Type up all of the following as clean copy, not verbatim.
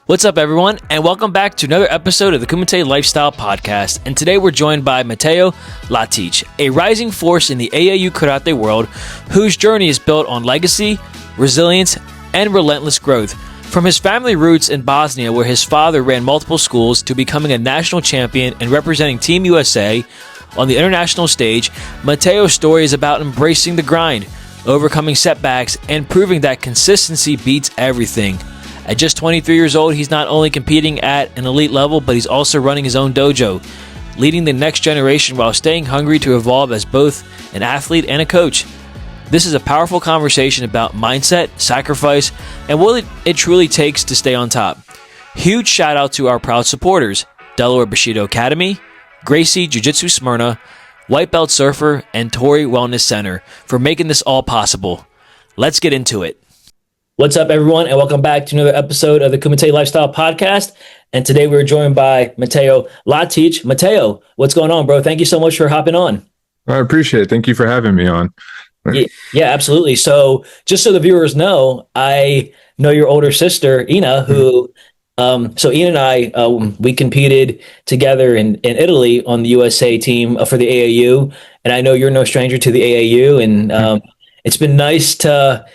What's up, everyone, and welcome back to another episode of the Kumite Lifestyle Podcast. And today we're joined by Mateo Latic, a rising force in the AAU Karate world whose journey is built on legacy, resilience, and relentless growth. From his family roots in Bosnia, where his father ran multiple schools, to becoming a national champion and representing Team USA on the international stage, Mateo's story is about embracing the grind, overcoming setbacks, and proving that consistency beats everything. At just 23 years old, he's not only competing at an elite level, but he's also running his own dojo, leading the next generation while staying hungry to evolve as both an athlete and a coach. This is a powerful conversation about mindset, sacrifice, and what it truly takes to stay on top. Huge shout out to our proud supporters, Delaware Bushido Academy, Gracie Jiu-Jitsu Smyrna, White Belt Surfer, and Tory Wellness Center for making this all possible. Let's get into it. What's up, everyone, and welcome back to another episode of the Kumite Lifestyle Podcast. And today we're joined by Mateo Latic. Mateo, what's going on, bro? Thank you so much for hopping on. I appreciate it. Thank you for having me on. Yeah, absolutely. So just so the viewers know, I know your older sister, Ina, who, so Ina and I, we competed together in Italy on the USA team for the AAU. And I know you're no stranger to the AAU. And it's been nice to,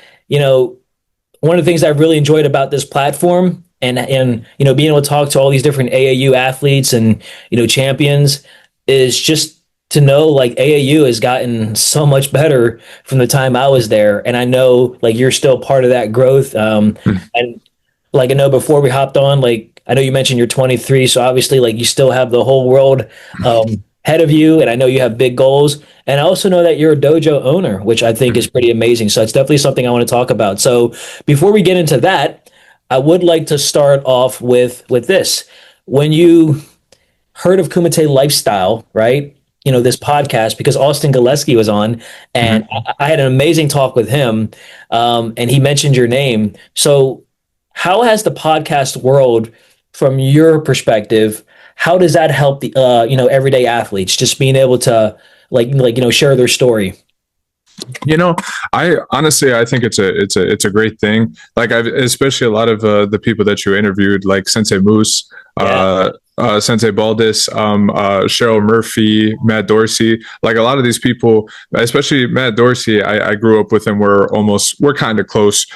one of the things I've really enjoyed about this platform and being able to talk to all these different AAU athletes and, champions is just to know like AAU has gotten so much better from the time I was there. And I know like you're still part of that growth. And like, I know before we hopped on, like, I know you mentioned you're 23. So obviously like you still have the whole world, ahead of you. And I know you have big goals. And I also know that you're a dojo owner, which I think is pretty amazing. So it's definitely something I want to talk about. So before we get into that, I would like to start off with this. When you heard of Kumite Lifestyle, right? This podcast, because Austin Gillespie was on and I had an amazing talk with him. And he mentioned your name. So how has the podcast world, from your perspective, how does that help the everyday athletes just being able to share their story? I honestly, I think it's a great thing. Like especially a lot of the people that you interviewed, like Sensei Moose, Sensei Baldus, Cheryl Murphy, Matt Dorsey, like a lot of these people, especially Matt Dorsey, I grew up with him. We're kind of close.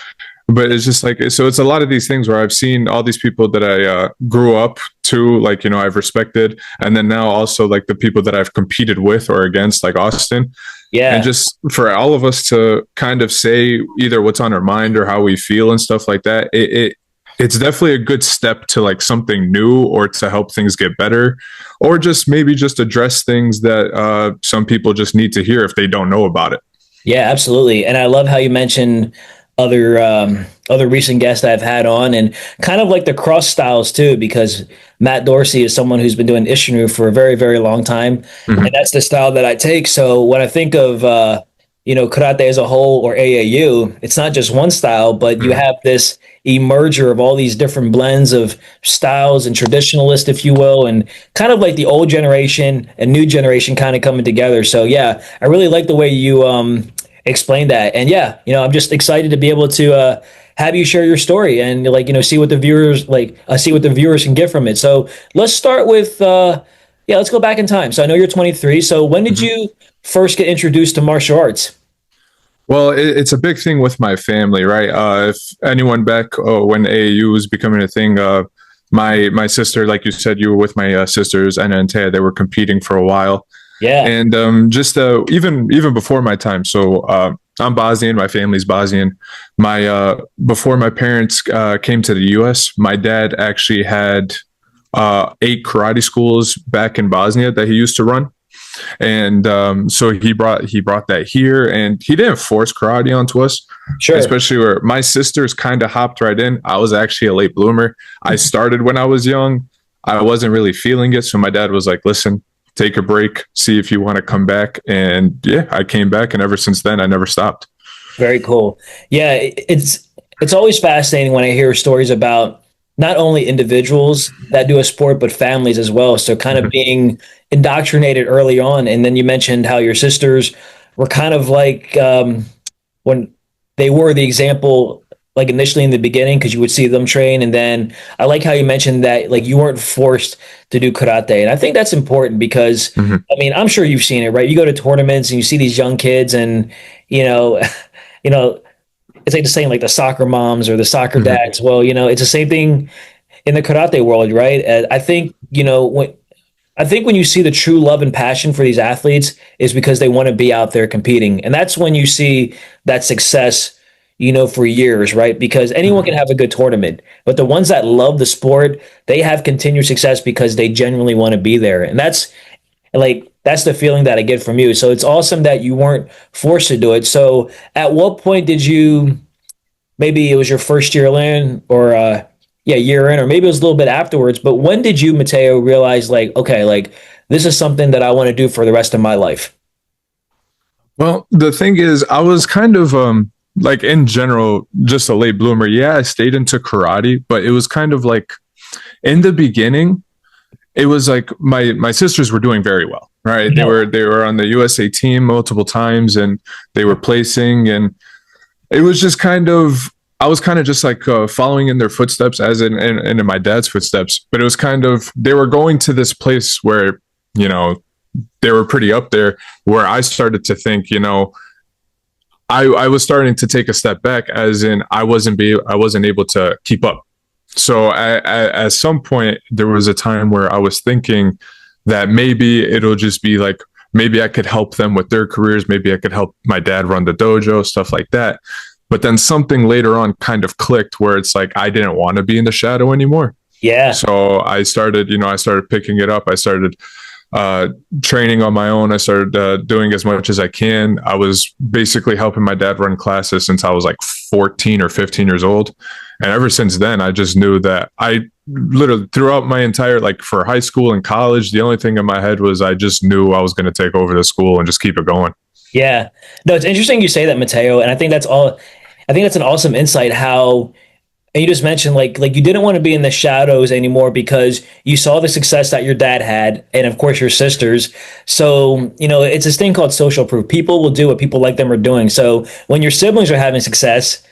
But it's just like, so it's a lot of these things where I've seen all these people that I grew up to, like, I've respected. And then now also like the people that I've competed with or against, like Austin. Yeah. And just for all of us to kind of say either what's on our mind or how we feel and stuff like that, it's definitely a good step to like something new or to help things get better, or just maybe just address things that some people just need to hear if they don't know about it. Yeah, absolutely. And I love how you mentioned other recent guests I've had on, and kind of like the cross styles too, because Matt Dorsey is someone who's been doing Ishinu for a very, very long time. And that's the style that I take. So when I think of, karate as a whole or AAU, it's not just one style, but you have this emerger of all these different blends of styles and traditionalist, if you will, and kind of like the old generation and new generation kind of coming together. So yeah, I really like the way you, explain that. And yeah, I'm just excited to be able to have you share your story and see what the viewers can get from it. So let's start with let's go back in time. So I know you're 23. So when did you first get introduced to martial arts? Well, it's a big thing with my family, right? If anyone back when AAU was becoming a thing, my sister, like you said, you were with my sisters, Anna and Taya, they were competing for a while. Yeah. And just even before my time. So I'm Bosnian, my family's Bosnian. Before my parents came to the US, my dad actually had 8 karate schools back in Bosnia that he used to run. And so he brought that here, and he didn't force karate onto us. Sure. Especially where my sisters kind of hopped right in. I was actually a late bloomer. I started when I was young. I wasn't really feeling it. So my dad was like, listen, take a break, see if you want to come back. And yeah, I came back, and ever since then, I never stopped. Very cool. Yeah, it's always fascinating when I hear stories about not only individuals that do a sport, but families as well. So kind of being indoctrinated early on. And then you mentioned how your sisters were kind of like when they were the example like initially in the beginning because you would see them train, and then I like how you mentioned that like you weren't forced to do karate, and I think that's important because Mhm. I mean I'm sure you've seen it, right? You go to tournaments and you see these young kids, and you know, you know, it's like the same like the soccer moms or the soccer Mhm. dads. Well, it's the same thing in the karate world, right? I think when you see the true love and passion for these athletes is because they want to be out there competing. And that's when you see that success, for years, right? Because anyone can Mhm. have a good tournament, but the ones that love the sport, they have continued success because they genuinely want to be there. And that's the feeling that I get from you. So it's awesome that you weren't forced to do it. So at what point did you, maybe it was your first year in or yeah, year in, or maybe it was a little bit afterwards, but when did you, Mateo, realize like, okay, like this is something that I want to do for the rest of my life? Well, the thing is, I was kind of like in general just a late bloomer. Yeah, I stayed into karate, but it was kind of like in the beginning, it was like my sisters were doing very well, right? They No. were they were on the USA team multiple times, and they were placing, and it was just kind of I was kind of just like following in their footsteps, as in my dad's footsteps. But it was kind of they were going to this place where you know they were pretty up there, where I started to think, I was starting to take a step back, as in I wasn't able to keep up. So at some point, there was a time where I was thinking that maybe it'll just be like maybe I could help them with their careers. Maybe I could help my dad run the dojo, stuff like that. But then something later on kind of clicked where it's like I didn't want to be in the shadow anymore. Yeah. So I started picking it up. I started uh, training on my own. I started doing as much as I can. I was basically helping my dad run classes since I was like 14 or 15 years old. And ever since then, I just knew that I literally throughout my entire, like for high school and college, the only thing in my head was I just knew I was going to take over the school and just keep it going. Yeah. No, it's interesting you say that, Mateo. And I think that's all, I think that's an awesome insight how, and you just mentioned like you didn't want to be in the shadows anymore because you saw the success that your dad had and of course your sisters. So, it's this thing called social proof. People will do what people like them are doing. So when your siblings are having success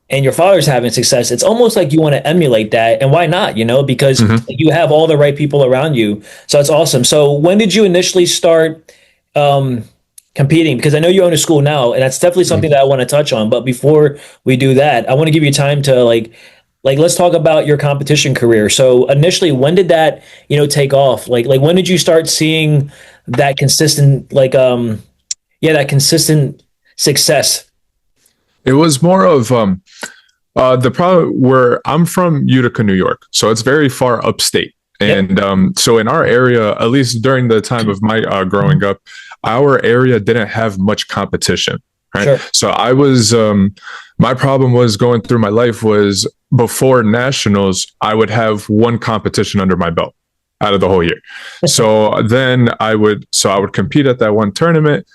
and your father's having success, it's almost like you want to emulate that. And why not? Because Mm-hmm. you have all the right people around you. So it's awesome. So when did you initially start um, competing? Because I know you own a school now, and that's definitely something that I want to touch on. But before we do that, I want to give you time to let's talk about your competition career. So initially, when did that take off? Like when did you start seeing that consistent that consistent success? It was more of the problem where I'm from Utica, New York, so it's very far upstate. Yep. And so in our area, at least during the time of my growing up, our area didn't have much competition, right? Sure. So I was, my problem was going through my life was before nationals, I would have one competition under my belt out of the whole year. So I would compete at that one tournament,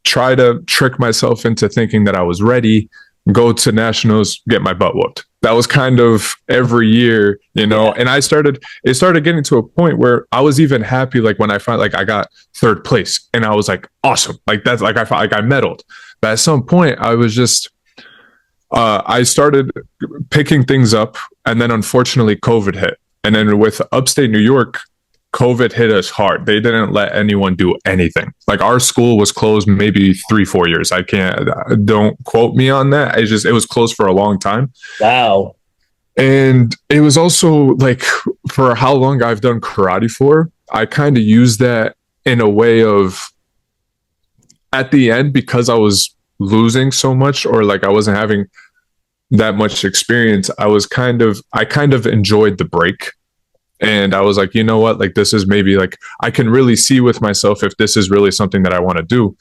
try to trick myself into thinking that I was ready, go to nationals, get my butt whooped. That was kind of every year, Yeah. and it started getting to a point where I was even happy, like when I found like I got third place and I was like, awesome. Like that's like I felt like I medaled. But at some point I was just, I started picking things up, and then unfortunately COVID hit. And then with upstate New York, COVID hit us hard. They didn't let anyone do anything. Like our school was closed maybe 3, 4 years. I can't, don't quote me on that. It was closed for a long time. Wow. And it was also like for how long I've done karate for, I kind of used that in a way of at the end, because I was losing so much, or like I wasn't having that much experience, I kind of enjoyed the break. And I was like, you know what? Like, this is maybe like, I can really see with myself if this is really something that I want to do.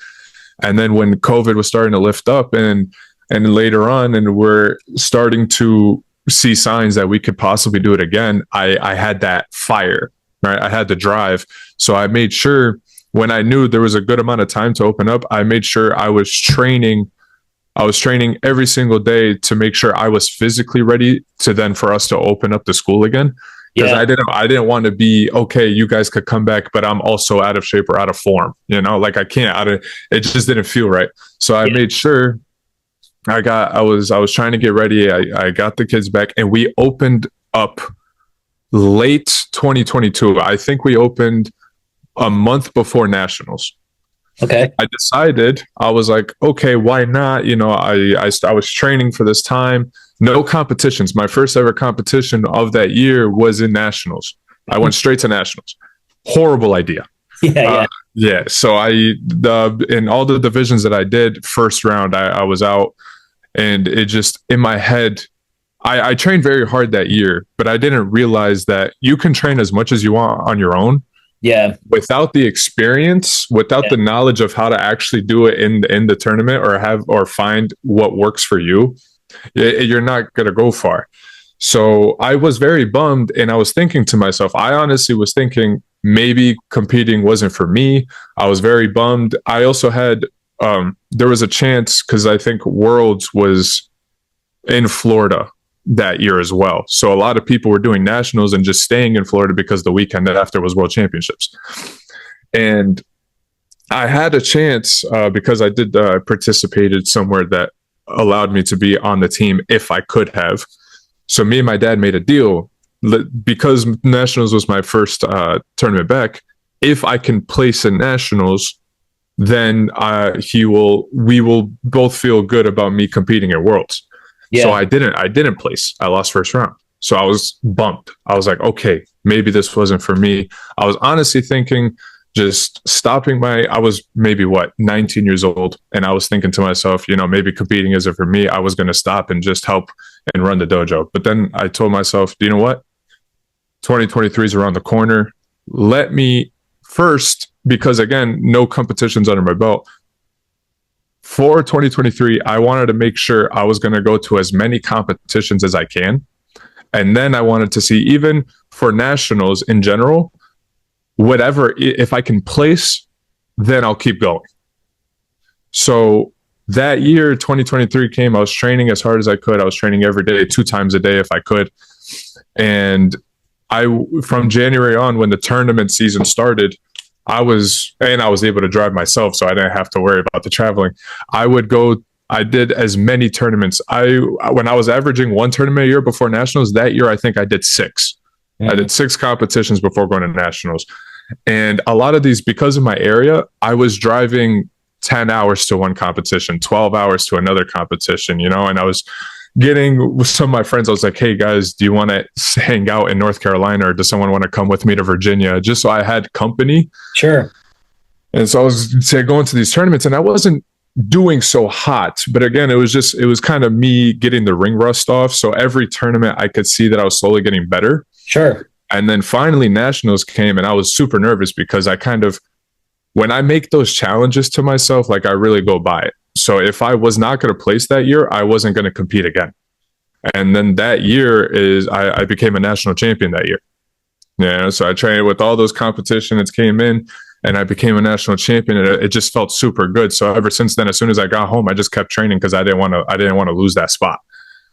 And then when COVID was starting to lift up and later on, and we're starting to see signs that we could possibly do it again, I had that fire, right? I had the drive. So I made sure when I knew there was a good amount of time to open up, I made sure I was training every single day to make sure I was physically ready to then for us to open up the school again. Because Yeah. I didn't want to be okay. You guys could come back, but I'm also out of shape or out of form. Like I can't. It just didn't feel right. So I Yeah. made sure I was trying to get ready. I got the kids back, and we opened up late 2022. I think we opened a month before nationals. Okay. I decided, I was like, okay, why not? You know, I was training for this time. No competitions. My first ever competition of that year was in nationals. I went straight to nationals. Horrible idea. Yeah, yeah. Yeah. So in all the divisions that I did, first round, I was out, and it just in my head, I trained very hard that year, but I didn't realize that you can train as much as you want on your own Yeah. without the experience, without Yeah. the knowledge of how to actually do it in the tournament, or find what works for you. You're not going to go far. So I was very bummed, and I was thinking to myself, I honestly was thinking maybe competing wasn't for me. I was very bummed. I also had there was a chance, because I think Worlds was in Florida that year as well. So a lot of people were doing nationals and just staying in Florida because the weekend after was World Championships. And I had a chance, because I did participated somewhere that allowed me to be on the team if I could have. So me and my dad made a deal, because nationals was my first tournament back. If I can place in nationals, then we will both feel good about me competing at worlds. So Yeah. I didn't place. I lost first round. So I was bummed. I was like, okay, maybe this wasn't for me. I was honestly thinking just stopping I was maybe 19 years old. And I was thinking to myself, you know, maybe competing isn't for me. I was going to stop and just help and run the dojo. But then I told myself, you know what? 2023 is around the corner. Let me first, because again, no competitions under my belt. For 2023, I wanted to make sure I was going to go to as many competitions as I can. And then I wanted to see, even for nationals in general, whatever, if I can place, then I'll keep going. So that year, 2023 came, I was training as hard as I could. I was training every day, 2 times a day if I could. And from January on, when the tournament season started, I was able to drive myself, so I didn't have to worry about the traveling. I did as many tournaments. When I was averaging one tournament a year before nationals, that year I think I did 6. I did 6 competitions before going to nationals. And a lot of these, because of my area, I was driving 10 hours to one competition, 12 hours to another competition, you know, and I was getting with some of my friends. I was like, hey guys, do you want to hang out in North Carolina, or does someone want to come with me to Virginia? Just so I had company. Sure. And so I was going to these tournaments, and I wasn't doing so hot, but again, it was kind of me getting the ring rust off. So every tournament I could see that I was slowly getting better. Sure. And then finally nationals came, and I was super nervous, because when I make those challenges to myself, like, I really go by it. So if I was not going to place that year, I wasn't going to compete again. And then that year I became a national champion that year. Yeah. So I trained with all those competitions, came in, and I became a national champion, and it just felt super good. So ever since then, as soon as I got home, I just kept training, because I didn't want to lose that spot.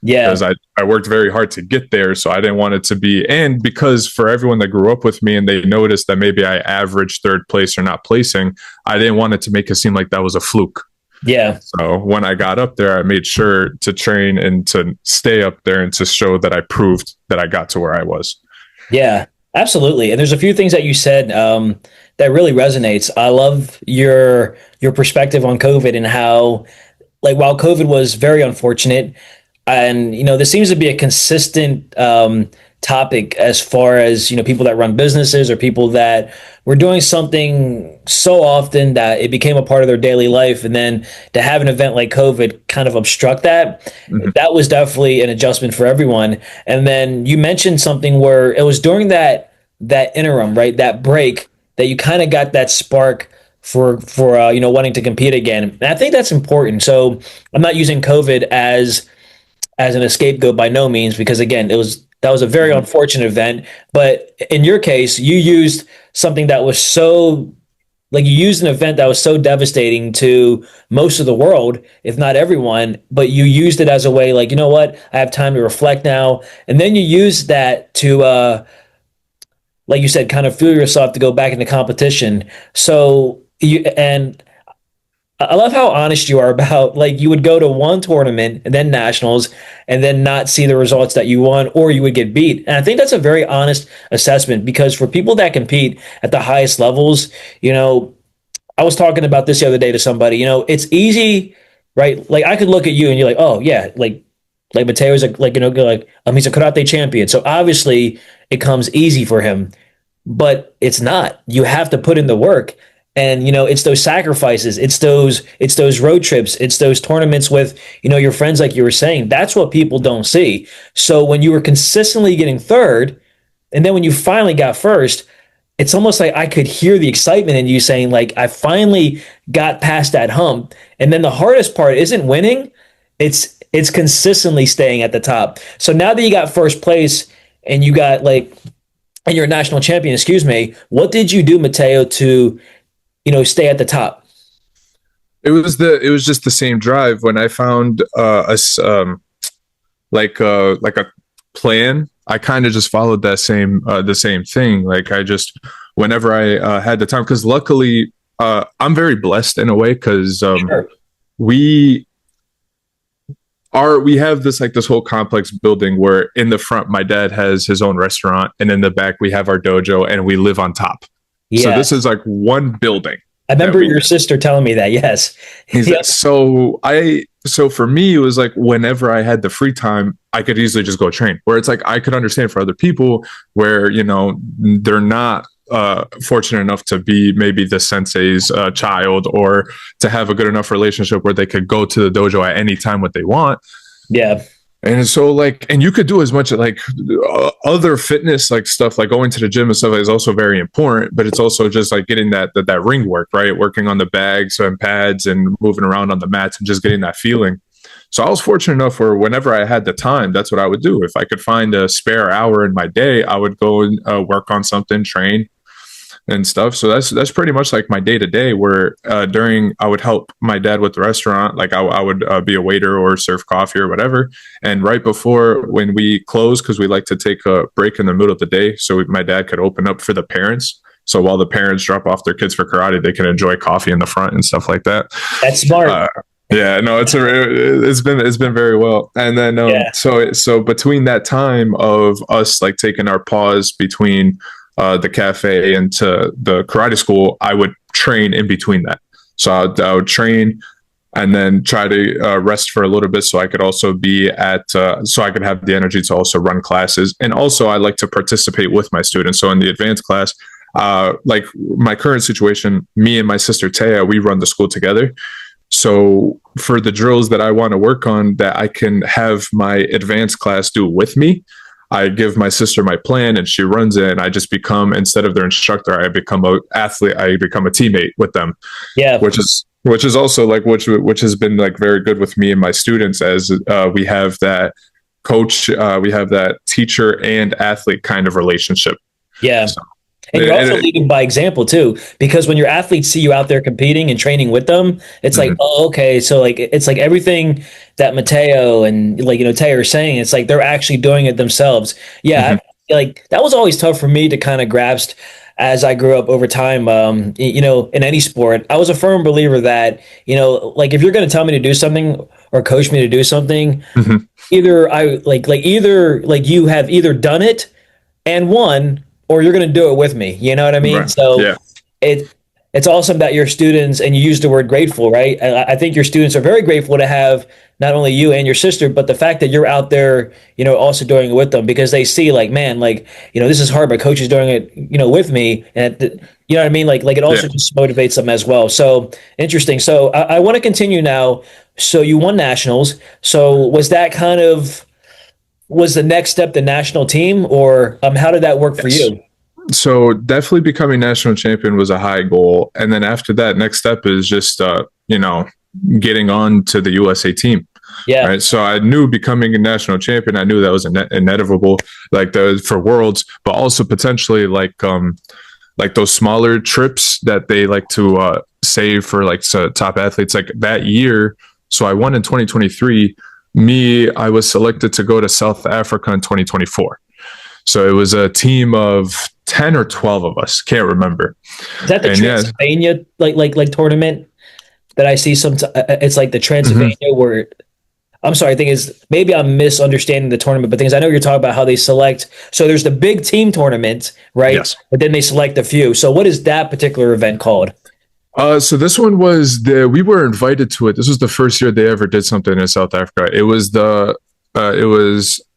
Yeah. Because I worked very hard to get there. So I didn't want it to be, and because for everyone that grew up with me and they noticed that maybe I averaged third place or not placing, I didn't want it to make it seem like that was a fluke. Yeah. So when I got up there, I made sure to train and to stay up there, and to show that I proved that I got to where I was. Yeah, absolutely. And there's a few things that you said that really resonates. I love your perspective on COVID, and how, like, while COVID was very unfortunate, and this seems to be a consistent topic, as far as people that run businesses, or people that were doing something so often that it became a part of their daily life, and then to have an event like COVID kind of obstruct that. Mhm. That was definitely an adjustment for everyone. And then you mentioned something where it was during that interim, right, that break, that you kind of got that spark for wanting to compete again. And I think that's important. So I'm not using COVID as an scapegoat by no means, because again, that was a very Mhm. unfortunate event. But in your case, you used something that was so, like, you used an event that was so devastating to most of the world, if not everyone, but you used it as a way, like, you know what, I have time to reflect now. And then you used that to like you said, kind of fuel yourself to go back into competition. So you, and I love how honest you are about like you would go to one tournament and then nationals and then not see the results that you won or you would get beat. And I think that's a very honest assessment because for people that compete at the highest levels, you know, I was talking about this the other day to somebody, you know, it's easy, right? Like I could look at you and you're like, oh yeah, like Mateo's like, you know, like he's a karate champion. So obviously it comes easy for him, but it's not. You have to put in the work. And you know, it's those sacrifices, it's those road trips, it's those tournaments with, you know, your friends, like you were saying. That's what people don't see. So when you were consistently getting third, and then when you finally got first, it's almost like I could hear the excitement in you saying, like, I finally got past that hump. And then the hardest part isn't winning, it's consistently staying at the top. So now that you got first place and you got like and you're a national champion, excuse me, what did you do, Mateo, to, you know, stay at the top? It was just the same drive when I found like a plan. I kind of just followed that same the same thing. Like I just whenever I had the time, because luckily I'm very blessed in a way because Sure. we we have this like this whole complex building where in the front my dad has his own restaurant and in the back we have our dojo and we live on top. So Yeah. this is like one building I that remember we your sister telling me that. Yes. He's Yep. so for me it was like whenever I had the free time I could easily just go train. Where it's like I could understand for other people where you know they're not fortunate enough to be maybe the sensei's child or to have a good enough relationship where they could go to the dojo at any time what they want. Yeah. And so like, and you could do as much like other fitness like stuff, like going to the gym and stuff is also very important. But it's also just like getting that ring work, right? Working on the bags and pads and moving around on the mats and just getting that feeling. So I was fortunate enough where whenever I had the time, that's what I would do. If I could find a spare hour in my day, I would go and work on something, train, and stuff. So that's pretty much like my day to day. Where during I would help my dad with the restaurant, like I would be a waiter or serve coffee or whatever. And right before when we close, because we like to take a break in the middle of the day, so my dad could open up for the parents. So while the parents drop off their kids for karate, they can enjoy coffee in the front and stuff like that. That's smart. Yeah, no, it's been very well. And then Yeah. so between that time of us like taking our pause between the cafe and to the karate school, I would train in between that. So I would train and then try to rest for a little bit so I could also be at so I could have the energy to also run classes. And also I like to participate with my students. So in the advanced class, like my current situation, me and my sister Taya, we run the school together. So for the drills that I want to work on that I can have my advanced class do with me, I give my sister my plan and she runs it and I just become, instead of their instructor, I become a athlete, I become a teammate with them, Yeah. which is also like which has been like very good with me and my students as we have that coach, we have that teacher and athlete kind of relationship. Yeah. So, And you're also leading by example too, because when your athletes see you out there competing and training with them, it's like, mhm, oh, okay. So like, it's like everything that Mateo and like, you know, Taylor are saying, it's like they're actually doing it themselves. Yeah. mhm, Like that was always tough for me to kind of grasp as I grew up over time. You know, in any sport, I was a firm believer that, you know, like if you're going to tell me to do something or coach me to do something, mhm, either either like you have either done it and won, or you're going to do it with me. You know what I mean? right. So Yeah. it it's awesome that your students, and you use the word grateful, right? I think your students are very grateful to have not only you and your sister, but the fact that you're out there, you know, also doing it with them because they see like, man, like, you know, this is hard, but coach is doing it, you know, with me, and you know what I mean? Like it Yeah. also just motivates them as well. So interesting. So I want to continue now. So you won nationals. So was that kind of was the next step the national team, or how did that work for Yes. you? So definitely becoming national champion was a high goal. And then after that, next step is just, you know, getting on to the USA team. Yeah, Right. So I knew becoming a national champion, I knew that was inevitable, like the for worlds, but also potentially like those smaller trips that they like to save for like top athletes like that year. So I won in 2023. I was selected to go to South Africa in 2024. So it was a team of 10 or 12 of us, can't remember. is that the And yeah, Transylvania like tournament? that I see some. It's like the Hmm. Transylvania where I'm sorry. Thing is, maybe I'm misunderstanding the tournament, but things I know you're talking about how they select. So there's the big team tournament, right? Yes. But then they select a few. So what is that particular event called? So this one was we were invited to it. This was the first year they ever did something in South Africa. It was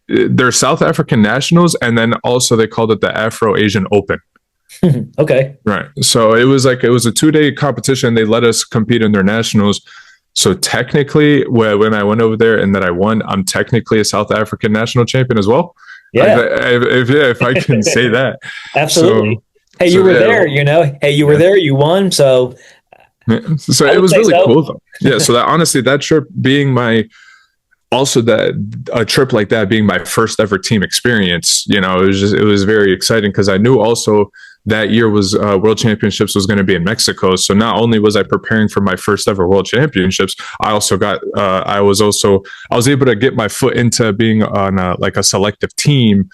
their South African nationals, and then also they called it the Afro Asian Open. Okay. Right. So it was a 2 day competition. They let us compete in their nationals. So technically, when I went over there and that I won, I'm technically a South African national champion as well. Yeah. If I can say that. Absolutely. So Hey, you so were yeah, there, you know. Hey, you were yeah. there, you won. So So I it would was say really so. cool though. Yeah. So that honestly, that trip being my also that a trip like that being my first ever team experience, it was very exciting because I knew also that year was World Championships was going to be in Mexico. So not only was I preparing for my first ever World Championships, I was able to get my foot into being on like a selective team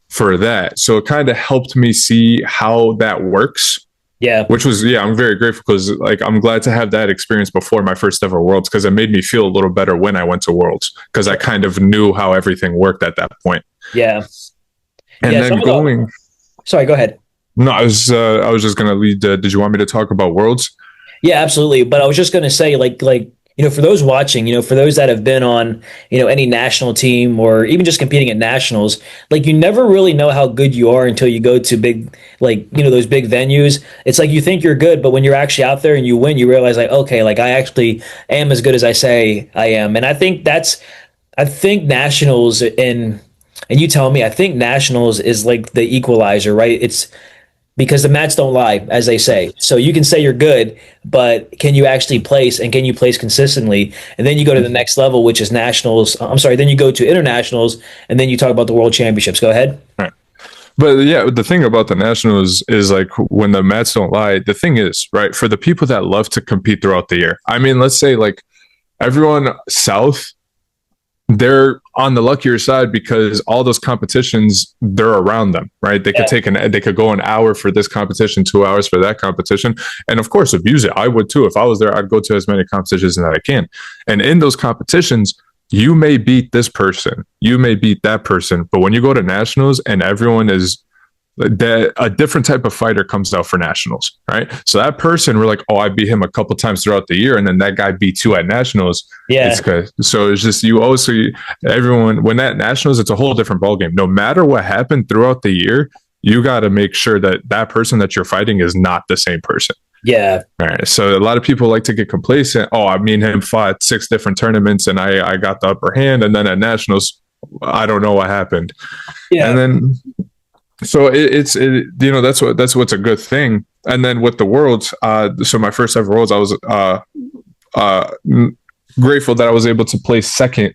for that. So it kind of helped me see how that works, Yeah. which was, yeah, I'm very grateful because like I'm glad to have that experience before my first ever worlds because it made me feel a little better when I went to worlds because I kind of knew how everything worked at that point. Yeah. And Yeah. then Some of the going, sorry, go ahead. no, I was just gonna lead. Did you want me to talk about worlds? Yeah, absolutely. But I was just going to say, for those watching, for those that have been on, any national team or even just competing at nationals, like you never really know how good you are until you go to big, those big venues. It's like you think you're good, but when you're actually out there and you win, you realize like, okay, like I actually am as good as I say I am. And I think nationals and you tell me, I think nationals is like the equalizer, right? It's because the mats don't lie, as they say. So you can say you're good, but can you actually place and can you place consistently? And then you go to the next level, which is nationals. I'm sorry, then you go to internationals, and then you talk about the world championships. Go ahead. Right. But yeah, the thing about the nationals is like when the mats don't lie. The thing is, right, for the people that love to compete throughout the year. I mean, let's say like everyone south they're on the luckier side because all those competitions they're around them, right? They could Yeah, they could go an hour for this competition, 2 hours for that competition, and of course abuse it. I would too if I was there. I'd go to as many competitions as I can, and in those competitions. You may beat this person, you may beat that person, but when you go to nationals and everyone is that a different type of fighter comes out for nationals, right? So that person, we're like, oh, I beat him a couple times throughout the year, and then that guy beats you at nationals. It's yeah, good. So it's just you also everyone when at nationals, it's a whole different ballgame. No matter what happened throughout the year, you got to make sure that that person that you're fighting is not the same person. yeah, All right. So a lot of people like to get complacent. Oh, I mean, him fought 6 different tournaments, and I got the upper hand, and then at nationals, I don't know what happened, and yeah, then so that's what's a good thing. And then with the worlds, so my first ever worlds, I was uh, grateful that I was able to place second.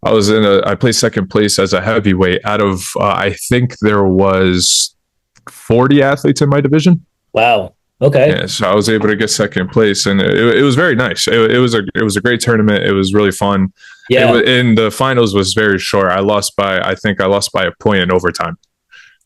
I placed second place as a heavyweight out of I think there was 40 athletes in my division. wow. Okay. Yeah, so I was able to get second place, and it was very nice. It was a great tournament. It was really fun. It Yeah, was in the finals was very short. I think I lost by a point in overtime.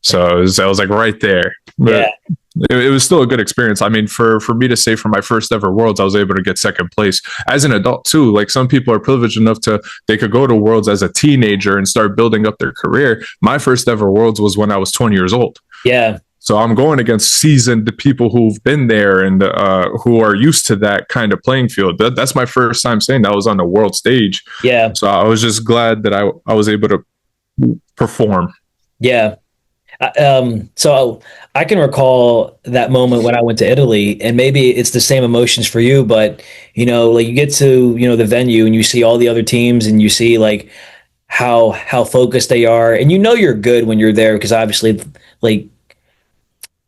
So I was like right there, yeah, but it was still a good experience. I mean, for me to say for my first ever worlds, I was able to get second place as an adult too. Like some people are privileged enough to they could go to worlds as a teenager and start building up their career. My first ever worlds was when I was 20 years old. yeah, So I'm going against seasoned people who've been there and who are used to that kind of playing field. That's my first time saying that I was on the world stage. yeah, So I was just glad that I was able to perform. yeah. So I can recall that moment when I went to Italy, and maybe it's the same emotions for you, but like you get to, the venue and you see all the other teams and you see like how focused they are, and you're good when you're there because obviously, like,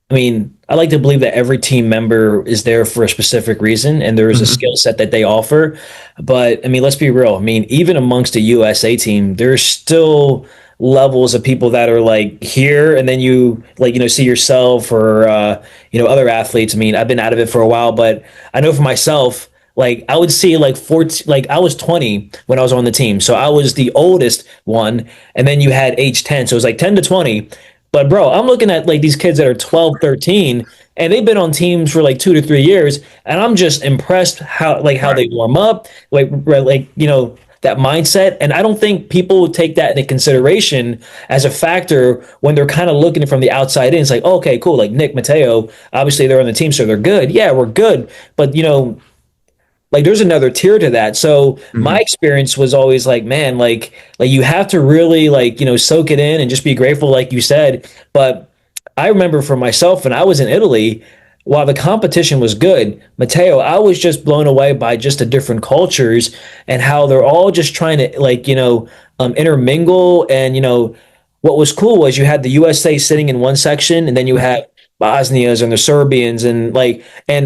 I mean, I like to believe that every team member is there for a specific reason and there is a skill Mm-hmm. set that they offer. But I mean, let's be real. I mean, even amongst the USA team, there's still levels of people that are like here and then you like, see yourself or, other athletes. I mean, I've been out of it for a while, but I know for myself, like I would see like 14, like I was 20 when I was on the team. So I was the oldest one. And then you had age 10. So it was like 10 to 20. But bro, I'm looking at like these kids that are 12, 13, and they've been on teams for like 2 to 3 years, and I'm just impressed how Right. they warm up, that mindset. And I don't think people take that into consideration as a factor when they're kind of looking from the outside in. It's like, okay, cool, like Nick, Mateo, obviously they're on the team, so they're good. Yeah, we're good, but like there's another tier to that. So my Hmm. experience was always like, man, like you have to really soak it in and just be grateful, like you said. But I remember for myself when I was in Italy, while the competition was good, Mateo, I was just blown away by just the different cultures and how they're all just trying to intermingle. And what was cool was you had the USA sitting in one section, and then you had Bosnians and the Serbians, and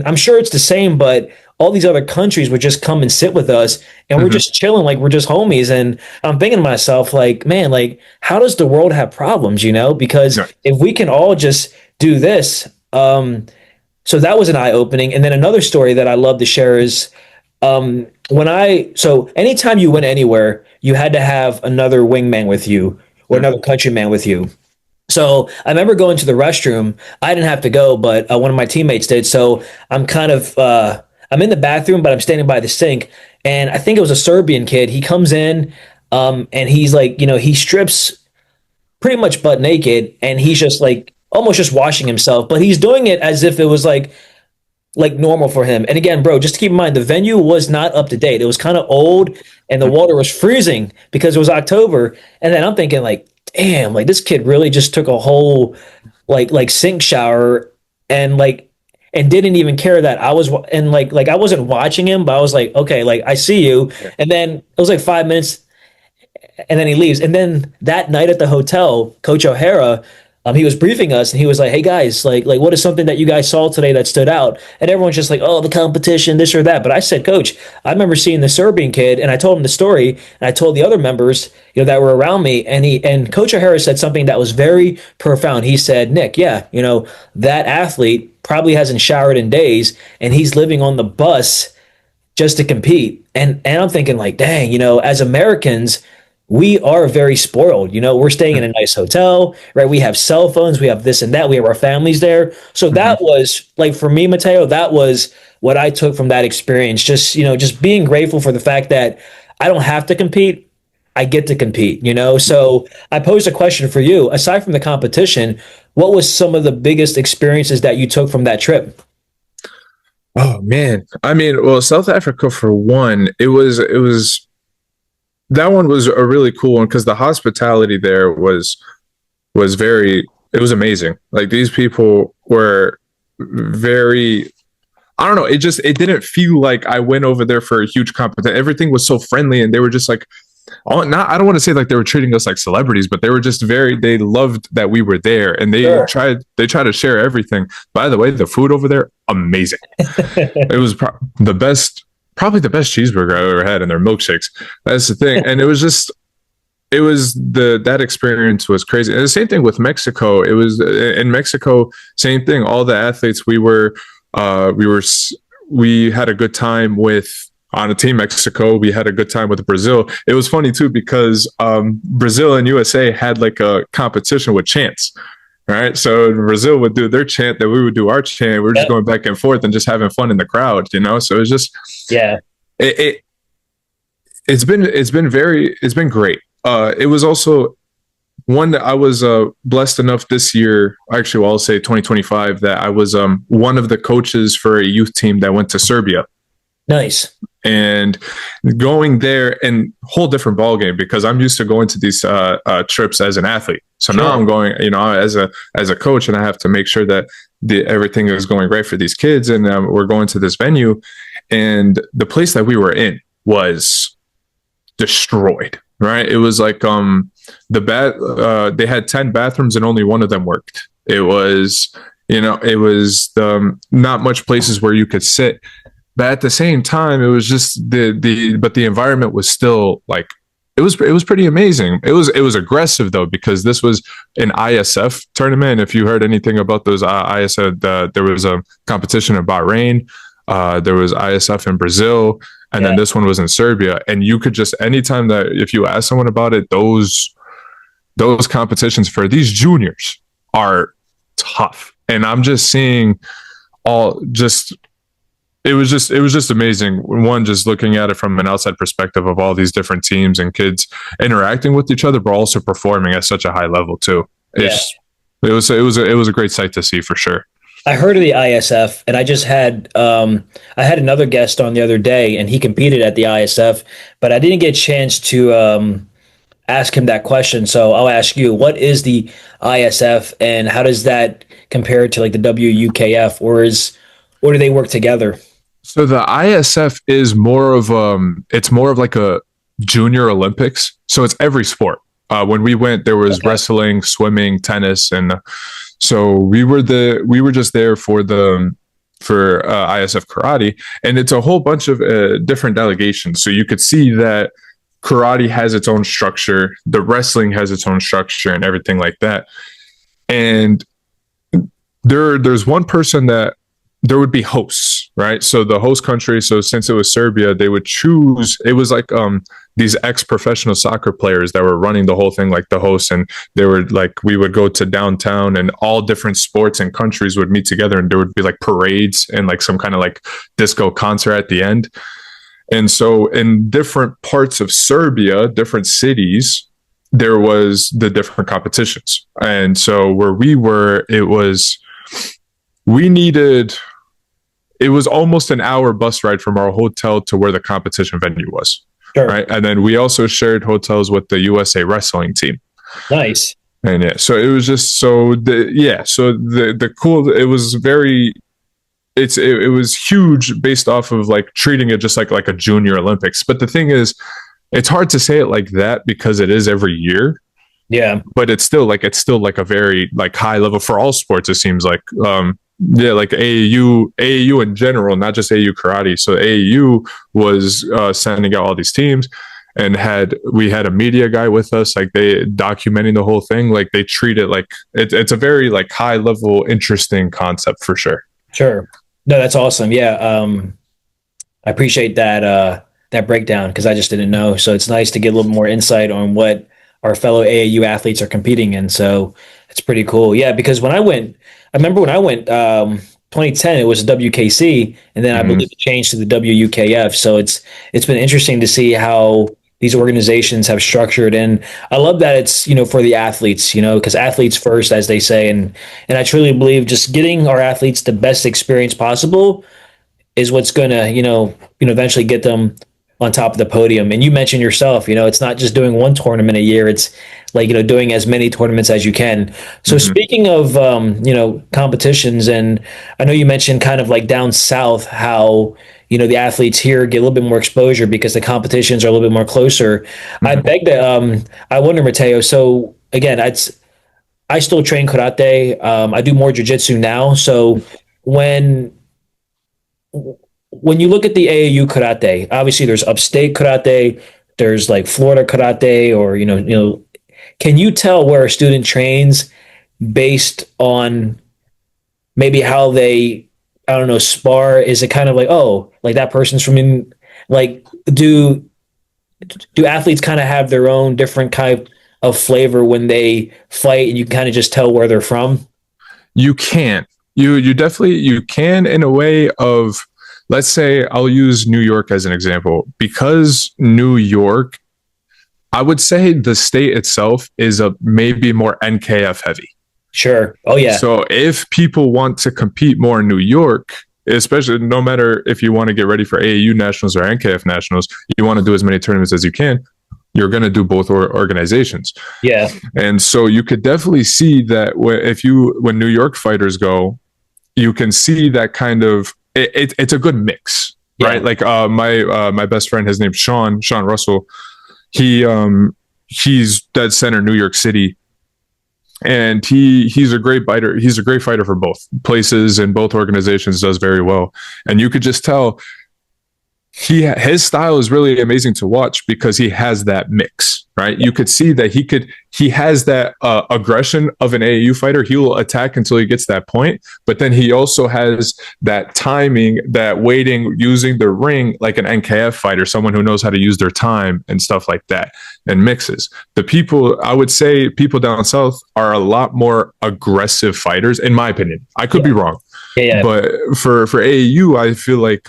I'm sure it's the same, but all these other countries would just come and sit with us, and we're Hmm. just chilling like we're just homies. And I'm thinking to myself, like, man, like, how does the world have problems, because Yeah. if we can all just do this. So that was an eye opening. And then another story that I love to share is so anytime you went anywhere, you had to have another wingman with you or Hmm. another countryman with you. So I remember going to the restroom. I didn't have to go, but one of my teammates did. So I'm in the bathroom, but I'm standing by the sink, and I think it was a Serbian kid. He comes in, and he's like, he strips pretty much butt naked, and he's just like almost just washing himself, but he's doing it as if it was like normal for him. And again, bro, just keep in mind the venue was not up to date. It was kind of old, and the water was freezing because it was October. And then I'm thinking like, damn, like this kid really just took a whole like sink shower and and didn't even care that I was and like I wasn't watching him, but I was like, okay, like I see you. Yeah. And then it was like 5 minutes, and then he leaves. And then that night at the hotel, Coach O'Hara, he was briefing us, and he was like, "Hey guys, like what is something that you guys saw today that stood out?" And everyone's just like, "Oh, the competition, this or that." But I said, "Coach, I remember seeing the Serbian kid," and I told him the story, and I told the other members, that were around me, and Coach O'Hara said something that was very profound. He said, "Nick, yeah, that athlete probably hasn't showered in days, and he's living on the bus just to compete." And I'm thinking like, dang, as Americans, we are very spoiled. We're staying in a nice hotel, right? We have cell phones, we have this and that, we have our families there. So Hmm. that was like for me, Mateo, that was what I took from that experience. Just being grateful for the fact that I don't have to compete. I get to compete. So I posed a question for you. Aside from the competition, what was some of the biggest experiences that you took from that trip? Oh man, I mean, well, South Africa for one, it was that one was a really cool one because the hospitality there was very it was amazing. Like these people were very I don't know, it didn't feel like I went over there for a huge competition. Everything was so friendly and they were just like not I don't want to say like they were treating us like celebrities, but they were just very they loved that we were there and Sure. they tried to share everything. By the way, the food over there amazing. It was the best, probably the best cheeseburger I've ever had, and their milkshakes. That's the thing, and it was that experience was crazy. And the same thing with Mexico. It was in Mexico, same thing. All the athletes uh, we were, we had a good time with on a team Mexico. We had a good time with Brazil. It was funny too because Brazil and USA had like a competition with chants. Right. So Brazil would do their chant, that we would do our chant. We were just Yep. going back and forth and just having fun in the crowd. So it's just Yeah. it, it it's been great. It was also one that I was blessed enough this year, actually, well, I'll say 2025, that I was one of the coaches for a youth team that went to Serbia. Nice. And going there and whole different ball game because I'm used to going to these trips as an athlete. So now Sure. I'm going, as a coach, and I have to make sure that everything is going right for these kids. And we're going to this venue, and the place that we were in was destroyed. Right? It was like they had 10 bathrooms and only one of them worked. It was not much places where you could sit, but at the same time it was just the environment was still like it was pretty amazing. It was aggressive though because this was an ISF tournament. If you heard anything about those ISF, there was a competition in Bahrain, there was ISF in Brazil, and then Yeah. this one was in Serbia. And you could just anytime that if you ask someone about it, those competitions for these juniors are tough. And I'm just seeing all just it was just amazing. One, just looking at it from an outside perspective of all these different teams and kids interacting with each other, but also performing at such a high level too. Yeah. It was a great sight to see for sure. I heard of the ISF, and I had another guest on the other day, and he competed at the ISF, but I didn't get a chance to ask him that question. So I'll ask you, what is the ISF, and how does that compare to like the WUKF, or do they work together? So the ISF is more of it's more of like a junior Olympics. So it's every sport. When we went, there was wrestling, swimming, tennis, and so we were just there for ISF karate, and it's a whole bunch of different delegations. So you could see that karate has its own structure, the wrestling has its own structure, and everything like that. And there's one person that there would be hosts, right? So the host country, so since it was Serbia, they would choose, it was like these ex-professional soccer players that were running the whole thing, like the hosts, and they were like, we would go to downtown and all different sports and countries would meet together, and there would be like parades and like some kind of like disco concert at the end. And so in different parts of Serbia, different cities, there was the different competitions. And so where we were, we needed, it was almost an hour bus ride from our hotel to where the competition venue was. Sure. Right. And then we also shared hotels with the USA wrestling team. Nice. And yeah, so it was just the cool, it was very, it was huge based off of like treating it just like a junior Olympics. But the thing is, it's hard to say it like that because it is every year. Yeah. But it's still like a very like high level for all sports, it seems like. Yeah, like AAU in general, not just AAU karate. So AAU was sending out all these teams, and we had a media guy with us, like they documenting the whole thing. Like they treat it like it's a very like high level, interesting concept for sure. Sure. No, that's awesome. Yeah. I appreciate that breakdown because I just didn't know. So it's nice to get a little more insight on what our fellow AAU athletes are competing in. So it's pretty cool. Yeah, because I remember when I went 2010, it was WKC, and then I believe it changed to the WUKF. So it's been interesting to see how these organizations have structured, and I love that it's for the athletes, because athletes first, as they say, and I truly believe just getting our athletes the best experience possible is what's going to eventually get them on top of the podium. And you mentioned yourself, it's not just doing one tournament a year. It's like, doing as many tournaments as you can. So speaking of, competitions, and I know you mentioned kind of like down south, how, the athletes here get a little bit more exposure because the competitions are a little bit more closer. I beg to, I wonder, Mateo, so again, I still train karate. I do more jiu-jitsu now. So when you look at the AAU karate, obviously there's upstate karate, there's like Florida karate, or can you tell where a student trains based on maybe how they, I don't know, spar? Is it kind of like, oh, like that person's from like do athletes kind of have their own different kind of flavor when they fight, and you kind of just tell where they're from? You can. You definitely you can in a way of, let's say I'll use New York as an example, because New York, I would say the state itself is maybe more NKF heavy. Sure. Oh yeah. So if people want to compete more in New York, especially no matter if you want to get ready for AAU nationals or NKF nationals, you want to do as many tournaments as you can, you're going to do both organizations. Yeah. And so you could definitely see that when New York fighters go, you can see that kind of, it's a good mix, right? Like my best friend, his name's Sean Russell. He's dead center New York City, and he's a great fighter. He's a great fighter for both places and both organizations. Does very well, and you could just tell his style is really amazing to watch because he has that mix, right? You could see that he has that aggression of an AAU fighter. He will attack until he gets that point, but then he also has that timing, that waiting, using the ring like an NKF fighter, someone who knows how to use their time and stuff like that, and mixes. I would say people down south are a lot more aggressive fighters, in my opinion. I could be wrong. Yeah, yeah, But for AAU, I feel like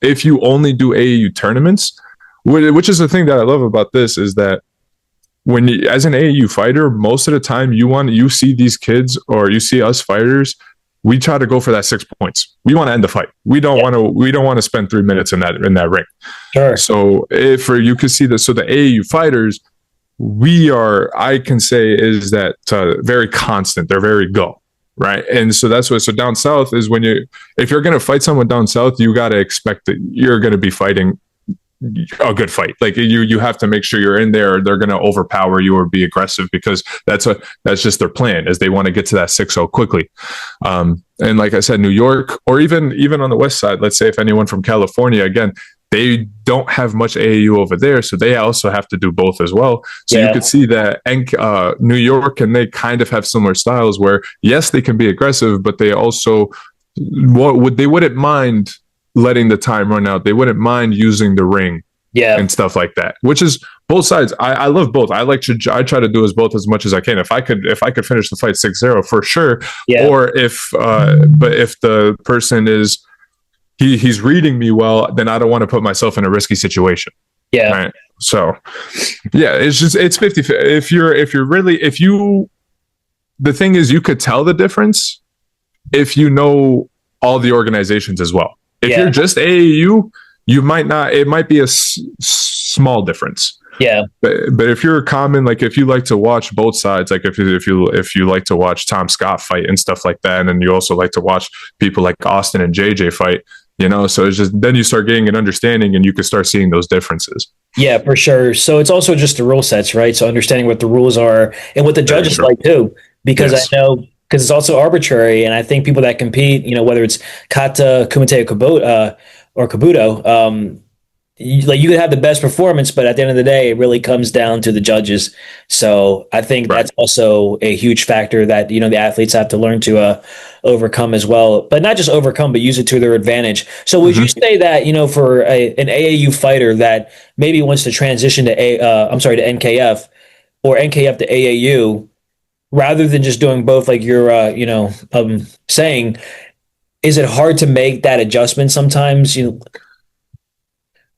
if you only do AAU tournaments, which is the thing that I love about this, is that when you, as an AAU fighter, most of the time you see these kids or you see us fighters, we try to go for that 6 points. We want to end the fight. yeah, We don't want to spend 3 minutes in that ring. sure. So if you can see this, so the AAU fighters, I can say is that very constant. They're very go. Right. And so that's what, so down south is if you're going to fight someone down south, you got to expect that you're going to be fighting a good fight. Like you have to make sure you're in there, or they're going to overpower you or be aggressive, because that's just their plan, is they want to get to that 6-0 quickly. And like I said, New York, or even on the West side, let's say if anyone from California, again, they don't have much AAU over there, so they also have to do both as well. So you could see that New York, and they kind of have similar styles where, yes, they can be aggressive, but they also they wouldn't mind letting the time run out. They wouldn't mind using the ring, and stuff like that. Which is both sides. I love both. I try to do both as much as I can. If I could finish the fight 6-0 for sure, or if the person is he's reading me well, then I don't want to put myself in a risky situation. Yeah. Right. So yeah, it's 50. The thing is, you could tell the difference if you know all the organizations as well. If you're just AAU, you might not, it might be a small difference. Yeah. But if you're common, like if you like to watch both sides, like if you like to watch Tom Scott fight and stuff like that, and then you also like to watch people like Austin and JJ fight, so it's just, then you start getting an understanding and you can start seeing those differences. Yeah, for sure. So it's also just the rule sets, right? So understanding what the rules are and what the judges like too, because I know, because it's also arbitrary. And I think people that compete, whether it's kata, kumite, or kabuto, you could have the best performance, but at the end of the day, it really comes down to the judges. So I think that's also a huge factor that, the athletes have to learn to overcome as well, but not just overcome, but use it to their advantage. So would you say that, for an AAU fighter that maybe wants to transition to to NKF, or NKF to AAU, rather than just doing both, like you're, saying, is it hard to make that adjustment sometimes?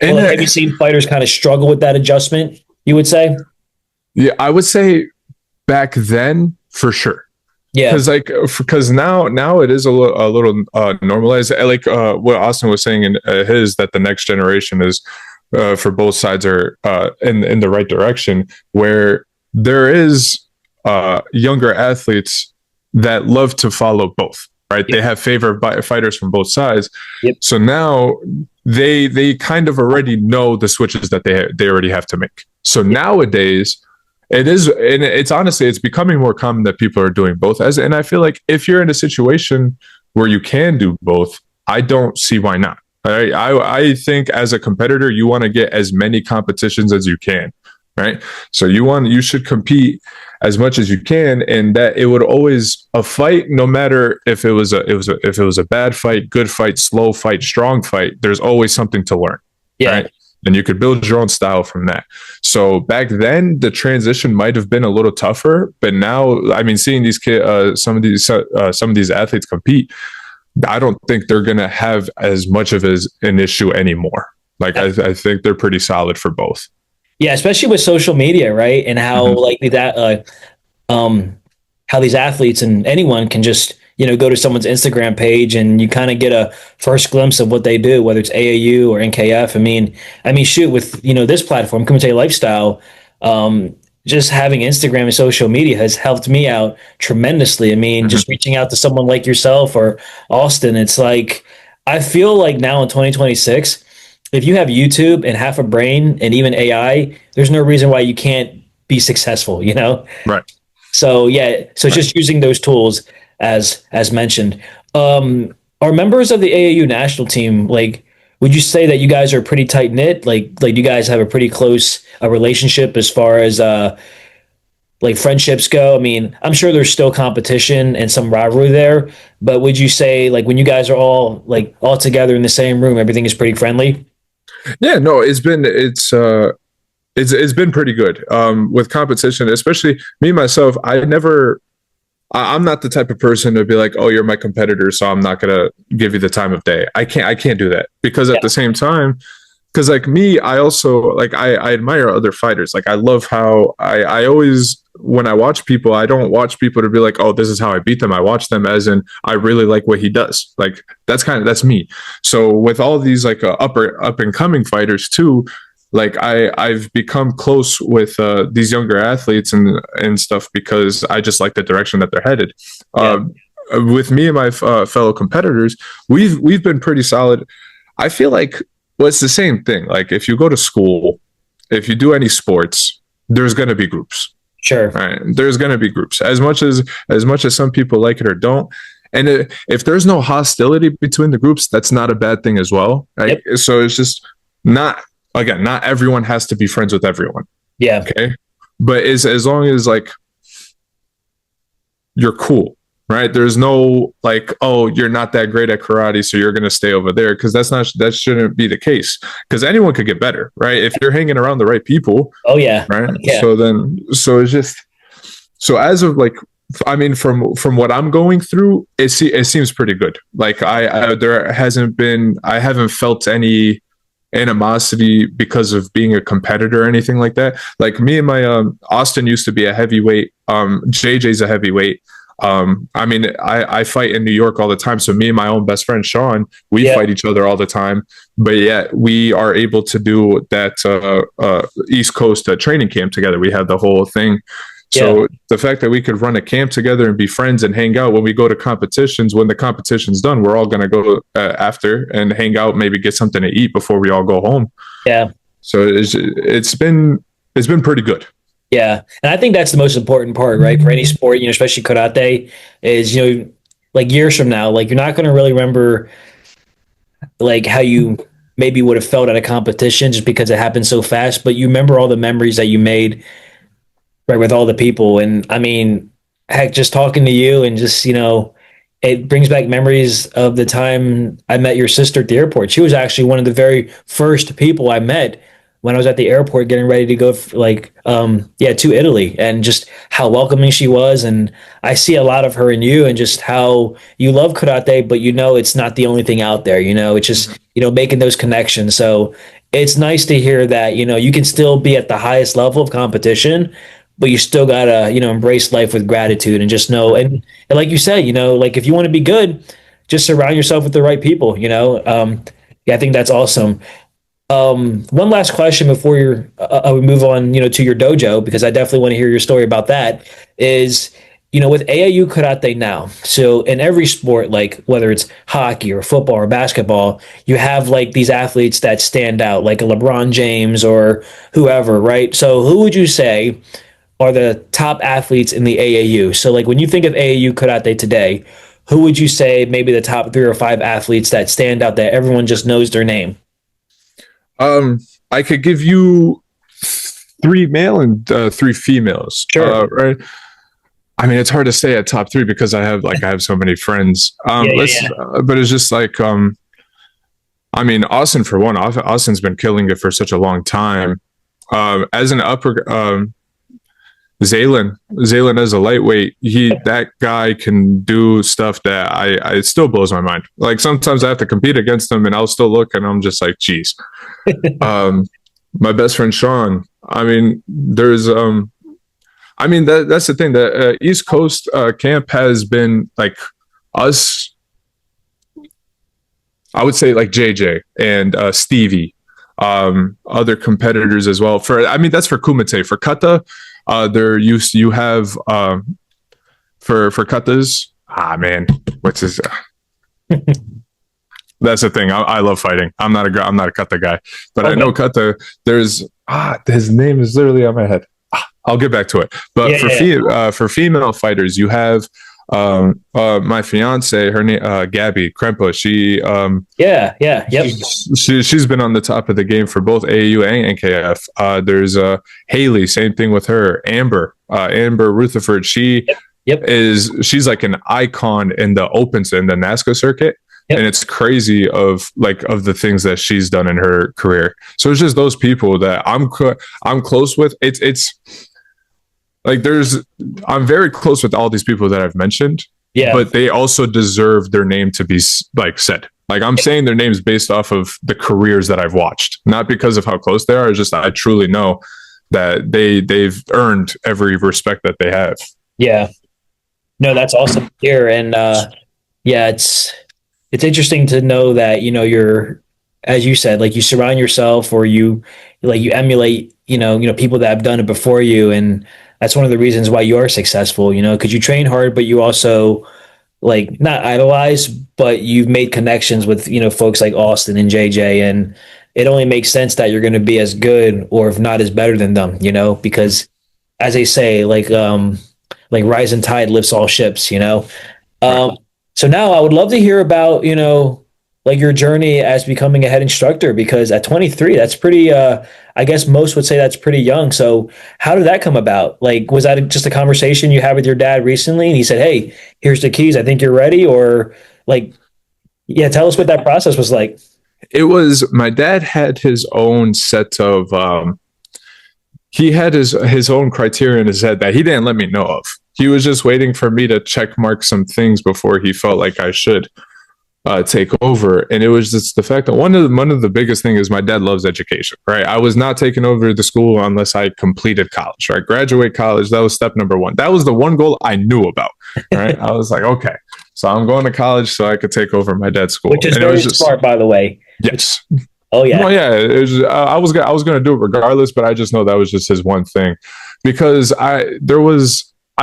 Have you seen fighters kind of struggle with that adjustment, you would say? Yeah, I would say back then for sure. Yeah, because now it is a little normalized. Like what Austin was saying in that the next generation is for both sides are in the right direction, where there is younger athletes that love to follow both. Right, they have favorite fighters from both sides. So now they kind of already know the switches that they already have to make. So nowadays, it's honestly, it's becoming more common that people are doing both. And I feel like if you're in a situation where you can do both, I don't see why not. I think as a competitor, you want to get as many competitions as you can. Right. So you should compete as much as you can, and that it would always a fight, no matter if it was a bad fight, good fight, slow fight, strong fight, there's always something to learn. Yeah. Right? And you could build your own style from that. So back then the transition might have been a little tougher, but now, I mean, seeing these kids, some of these athletes compete, I don't think they're going to have as much of an issue anymore. Like I think they're pretty solid for both. Yeah, especially with social media, right? And how how these athletes and anyone can just, go to someone's Instagram page and you kind of get a first glimpse of what they do, whether it's AAU or NKF. I mean, shoot, with, this platform, Kumite Lifestyle, just having Instagram and social media has helped me out tremendously. I mean, just reaching out to someone like yourself or Austin, it's like, I feel like now in 2026, if you have YouTube and half a brain and even AI, there's no reason why you can't be successful, Right. So yeah, just using those tools as mentioned. Are members of the AAU national team, like, would you say that you guys are pretty tight knit? Like you guys have a pretty close relationship as far as like friendships go? I mean, I'm sure there's still competition and some rivalry there, but would you say, like, when you guys are all together in the same room, everything is pretty friendly? Yeah, no, it's been pretty good with competition, especially me myself. I never I'm not the type of person to be like, oh, you're my competitor, so I'm not gonna give you the time of day. I can't do that because at Yeah. the same time, because like me, I also like I admire other fighters. Like I love how I always when I watch people, I don't watch people to be like, oh, this is how I beat them. I watch them as in I really like what he does. Like that's me. So with all these like up and coming fighters too, like I've become close with these younger athletes and stuff because I just like the direction that they're headed. Yeah. With me and my fellow competitors, we've been pretty solid. I feel like well, it's the same thing. Like if you go to school, if you do any sports, there's going to be groups. Sure. Right? There's going to be groups. As much as some people like it or don't. And if there's no hostility between the groups, that's not a bad thing as well. Right? Yep. So it's just not again, not everyone has to be friends with everyone. Yeah. Okay. But as long as like you're cool, right? There's no like, oh, you're not that great at karate, so you're gonna stay over there because that shouldn't be the case. Because anyone could get better, right? If you're hanging around the right people, Oh yeah. right? Yeah. So it's just so as of like, I mean, from what I'm going through, it seems pretty good. Like I haven't felt any animosity because of being a competitor or anything like that. Like me and my Austin used to be a heavyweight. JJ's a heavyweight. I mean, I fight in New York all the time. So me and my own best friend Sean, we Yeah. fight each other all the time. But yet we are able to do that East Coast training camp together. We have the whole thing. Yeah. So the fact that we could run a camp together and be friends and hang out when we go to competitions, when the competition's done, we're all going to go after and hang out, maybe get something to eat before we all go home. Yeah. So it's been pretty good. Yeah. And I think that's the most important part, right? For any sport, especially karate, is, like years from now, like you're not going to really remember like how you maybe would have felt at a competition just because it happened so fast, but you remember all the memories that you made, right, with all the people. And I mean, heck, just talking to you and just, it brings back memories of the time I met your sister at the airport. She was actually one of the very first people I met when I was at the airport getting ready to go to Italy, and just how welcoming she was. And I see a lot of her in you and just how you love karate, but it's not the only thing out there, it's just, making those connections. So it's nice to hear that, you can still be at the highest level of competition, but you still gotta, embrace life with gratitude and just know. And like you said, like if you want to be good, just surround yourself with the right people, yeah, I think that's awesome. One last question before we move on, to your dojo, because I definitely want to hear your story about that. Is with AAU karate now, so in every sport, like whether it's hockey or football or basketball, you have like these athletes that stand out, like a LeBron James or whoever, right? So who would you say are the top athletes in the AAU? So like when you think of AAU karate today, who would you say maybe the top 3 or 5 athletes that stand out that everyone just knows their name? I could give you 3 male and 3 females. Sure. Right. I mean, it's hard to say at top 3 because I have so many friends. Yeah, yeah, Let's, yeah. but it's just like, I mean, Austin for one. Austin's been killing it for such a long time. As an upper, Zaylen as a lightweight, that guy can do stuff that it still blows my mind. Like sometimes I have to compete against him, and I'll still look, and I'm just like, geez. My best friend Sean. I mean, that's the thing. The East Coast camp has been like us. I would say like JJ and Stevie, other competitors as well. That's for Kumite. For kata, you have for katas. Ah man, what's his? That's the thing. I love fighting. I'm not a kata guy, but I Okay. know kata. There's his name is literally on my head. I'll get back to it. But Yeah, yeah, yeah. for female fighters, you have my fiance, her name Gabby Krempa. Yeah, yeah, yep. She's been on the top of the game for both AAU and NKF. There's Haley, same thing with her. Amber Rutherford. Yep. She's like an icon in the opens in the NASCAR circuit. Yep. And it's crazy of the things that she's done in her career. So it's just those people that I'm close with. like I'm very close with all these people that I've mentioned, Yeah. but they also deserve their name to be like said. Like I'm saying their names based off of the careers that I've watched, not because of how close they are. It's just I truly know that they've earned every respect that they have. Yeah. No, that's awesome to hear. And yeah, it's interesting to know that, you're, as you said, like you surround yourself or you emulate, people that have done it before you. And that's one of the reasons why you are successful, because you train hard, but you also like not idolize, but you've made connections with, folks like Austin and JJ. And it only makes sense that you're going to be as good or if not as better than them, because as they say, like rising tide lifts all ships, Right. Um, so now I would love to hear about, like your journey as becoming a head instructor, because at 23, that's pretty, I guess most would say that's pretty young. So how did that come about? Like, was that just a conversation you had with your dad recently? And he said, "Hey, here's the keys. I think you're ready." Or like, yeah, tell us what that process was like. It was my dad had his own set of he had his own criteria in his head that he didn't let me know of. He was just waiting for me to check mark some things before he felt like I should take over. And it was just the fact that one of the biggest things is my dad loves education, right? I was not taking over the school unless I completed college, right? Graduate college, that was step number one. That was the one goal I knew about, right? I was like, okay, so I'm going to college so I could take over my dad's school. Which is And it very was just, smart, by the way. yes. Oh yeah. No, yeah, it was, I was going to do it regardless, but I just know that was just his one thing because I've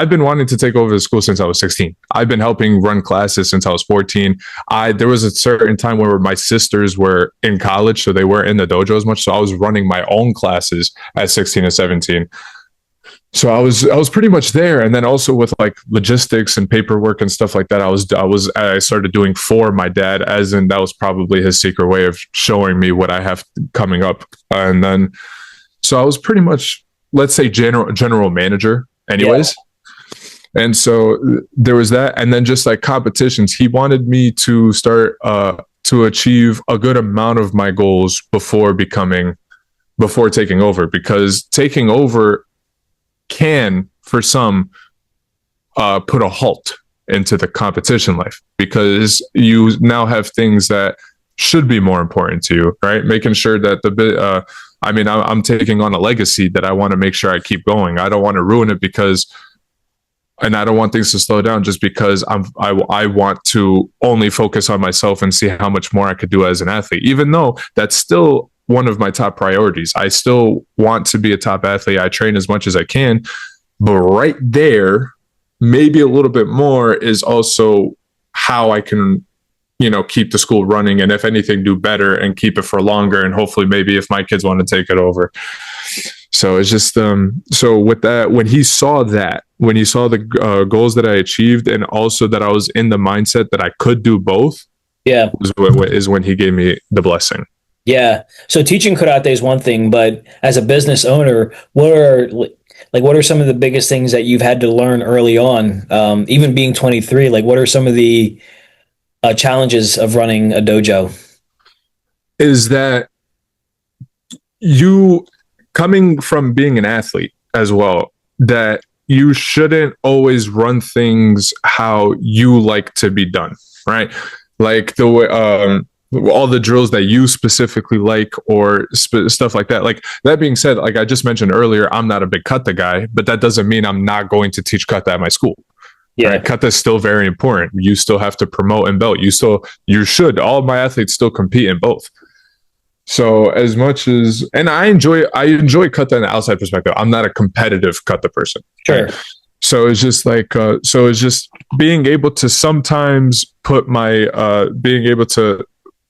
been wanting to take over the school since I was 16. I've been helping run classes since I was 14. There was a certain time where my sisters were in college, so they weren't in the dojo as much. So I was running my own classes at 16 and 17. So I was pretty much there, and then also with like logistics and paperwork and stuff like that, I started doing for my dad, as in that was probably his secret way of showing me what I have coming up, and then so I was pretty much, let's say, general manager, anyways. Yeah. And so there was that, and then just like competitions, he wanted me to start to achieve a good amount of my goals before taking over, because taking over can, for some, put a halt into the competition life because you now have things that should be more important to you, right? Making sure that I'm taking on a legacy that I want to make sure I keep going. I don't want to ruin it and I don't want things to slow down just because I want to only focus on myself and see how much more I could do as an athlete, even though that's still one of my top priorities. I still want to be a top athlete. I train as much as I can, but right there, maybe a little bit more is also how I can, keep the school running, and if anything, do better and keep it for longer. And hopefully maybe if my kids want to take it over. So it's just, so with that, when he saw the goals that I achieved, and also that I was in the mindset that I could do both. Yeah. Is when he gave me the blessing. Yeah. So teaching karate is one thing, but as a business owner, what are some of the biggest things that you've had to learn early on? Even being 23, like what are some of the challenges of running a dojo? Is that you, coming from being an athlete as well, that you shouldn't always run things how you like to be done, right? Like the way, all the drills that you specifically like, or stuff like that. Like that being said, like I just mentioned earlier, I'm not a big kata guy, but that doesn't mean I'm not going to teach kata at my school. Yeah, right? Kata is still very important. You still have to promote and belt. You should. All of my athletes still compete in both. So as much as, and I enjoy kata in the outside perspective. I'm not a competitive kata person. Sure. Right? So it's just like, it's just being able to sometimes being able to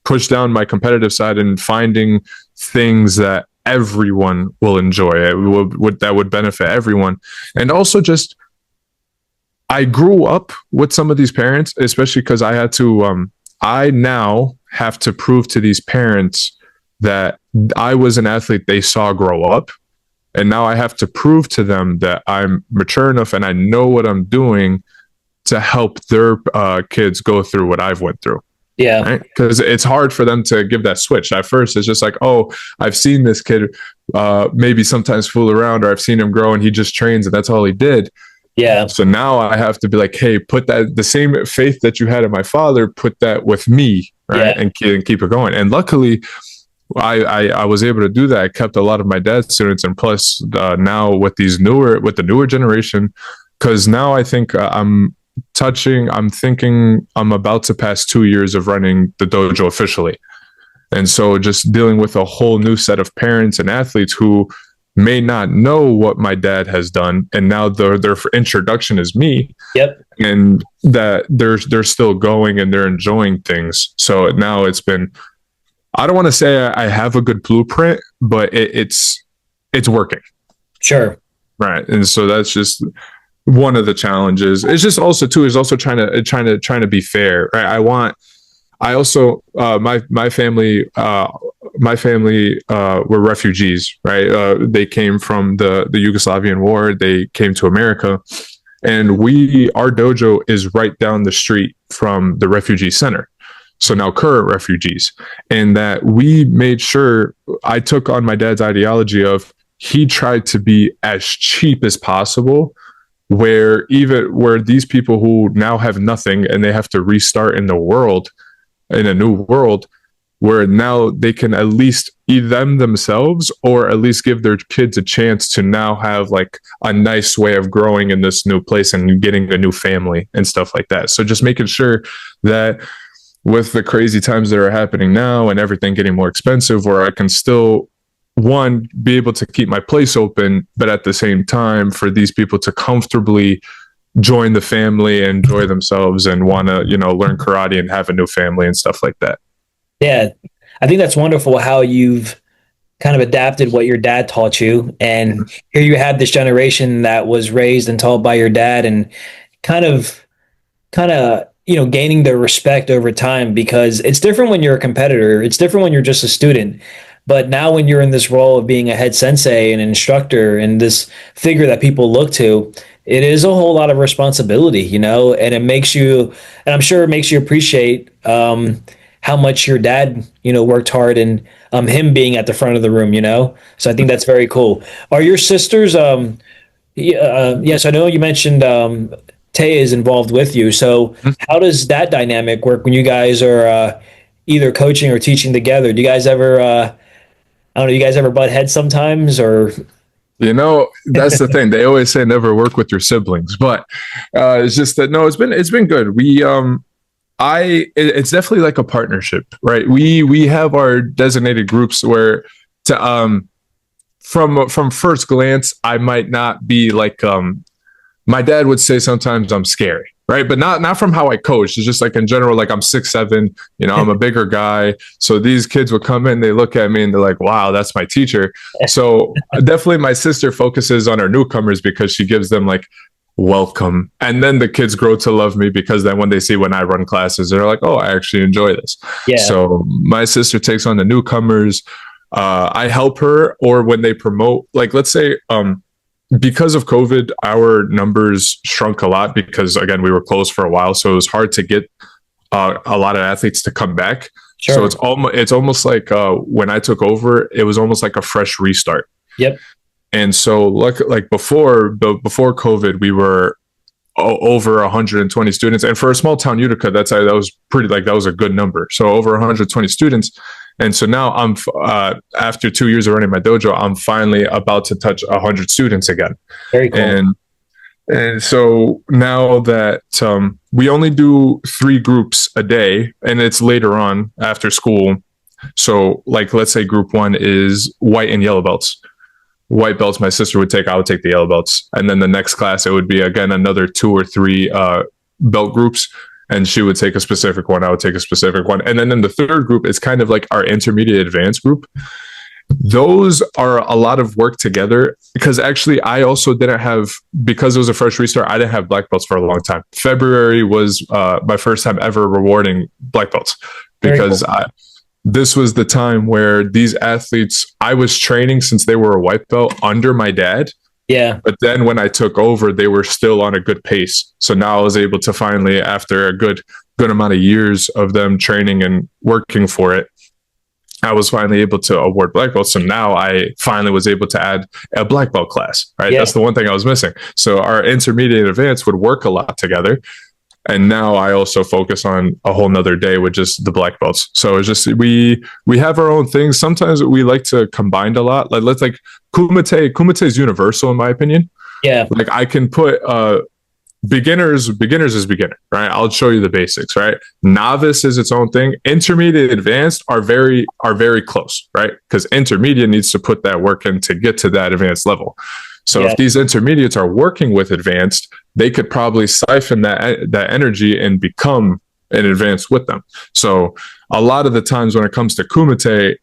push down my competitive side and finding things that everyone will enjoy, that would benefit everyone. And also just, I grew up with some of these parents, especially because I now have to prove to these parents that I was an athlete they saw grow up. And now I have to prove to them that I'm mature enough and I know what I'm doing to help their kids go through what I've went through. Yeah. right? Because it's hard for them to give that switch. At first, it's just like, oh, I've seen this kid maybe sometimes fool around, or I've seen him grow and he just trains and that's all he did. Yeah. So now I have to be like, hey, put that the same faith that you had in my father, put that with me, right? Yeah. And keep it going. And luckily, I was able to do that. I kept a lot of my dad's students, and plus now with the newer generation, because now I think I'm thinking I'm about to pass 2 years of running the dojo officially. And so just dealing with a whole new set of parents and athletes who may not know what my dad has done. And now their introduction is me. Yep. And that they're still going and they're enjoying things. So now it's been, I don't want to say I have a good blueprint, but it's working. Sure. Right. And so that's just one of the challenges. It's just also too is also trying to be fair. Right. I also my family were refugees, right? They came from the Yugoslavian war. They came to America, and our dojo is right down the street from the refugee center. So now current refugees, and that we made sure I took on my dad's ideology of he tried to be as cheap as possible, where these people who now have nothing and they have to restart in a new world, where now they can at least eat themselves, or at least give their kids a chance to now have like a nice way of growing in this new place and getting a new family and stuff like that. So just making sure that with the crazy times that are happening now and everything getting more expensive, where I can still be able to keep my place open, but at the same time for these people to comfortably join the family, enjoy themselves, and want to, learn karate and have a new family and stuff like that. Yeah. I think that's wonderful how you've kind of adapted what your dad taught you. And here you have this generation that was raised and taught by your dad, and kind of, gaining their respect over time, because it's different when you're a competitor. It's different when you're just a student. But now when you're in this role of being a head sensei and an instructor and this figure that people look to, it is a whole lot of responsibility, and it makes you, and I'm sure it makes you appreciate how much your dad, worked hard, and him being at the front of the room. So I think that's very cool. Are your sisters, yes, I know you mentioned Tay is involved with you. So how does that dynamic work when you guys are either coaching or teaching together? Do you guys ever, I don't know, you guys ever butt heads sometimes, or? That's the thing. They always say never work with your siblings, but it's just that no, it's been good. It's definitely like a partnership, right? We have our designated groups where from first glance, I might not be like my dad would say sometimes I'm scary, right? But not from how I coach. It's just like in general, like I'm 6'7", I'm a bigger guy. So these kids would come in, they look at me and they're like, wow, that's my teacher. So definitely my sister focuses on our newcomers because she gives them like welcome. And then the kids grow to love me because then when they see when I run classes, they're like, oh, I actually enjoy this. Yeah. So my sister takes on the newcomers. I help her, or when they promote, like let's say, because of COVID, our numbers shrunk a lot because again, we were closed for a while. So it was hard to get a lot of athletes to come back. Sure. So it's almost like when I took over, it was almost like a fresh restart. Yep. And so like before COVID, we were over 120 students. And for a small town Utica, that was a good number. So over 120 students. And so now I'm after 2 years of running my dojo, I'm finally about to touch 100 students again. Very cool. And so now that we only do 3 groups a day, and it's later on after school. So like, let's say group 1 is white and yellow belts. White belts my sister would take, I would take the yellow belts. And then the next class, it would be again another 2 or 3 belt groups. And she would take a specific one, I would take a specific one. And then in the third group, it's kind of like our intermediate advanced group. Those are a lot of work together because actually I also didn't have, because it was a fresh restart, I didn't have black belts for a long time. February was my first time ever rewarding black belts because this was the time where these athletes, I was training since they were a white belt under my dad. Yeah. But then when I took over, they were still on a good pace. So now I was able to finally, after a good amount of years of them training and working for it, I was finally able to award black belts. So now I finally was able to add a black belt class, right? Yeah. That's the one thing I was missing. So our intermediate and advanced would work a lot together. And now I also focus on a whole nother day with just the black belts. So it's just we have our own things. Sometimes we like to combine a lot. Like let's like Kumite is universal in my opinion. Yeah. Like I can put beginners is beginner, right? I'll show you the basics, right? Novice is its own thing. Intermediate, advanced are very close, right? Because intermediate needs to put that work in to get to that advanced level. So if these intermediates are working with advanced, they could probably siphon that energy and become an advanced with them. So a lot of the times when it comes to Kumite,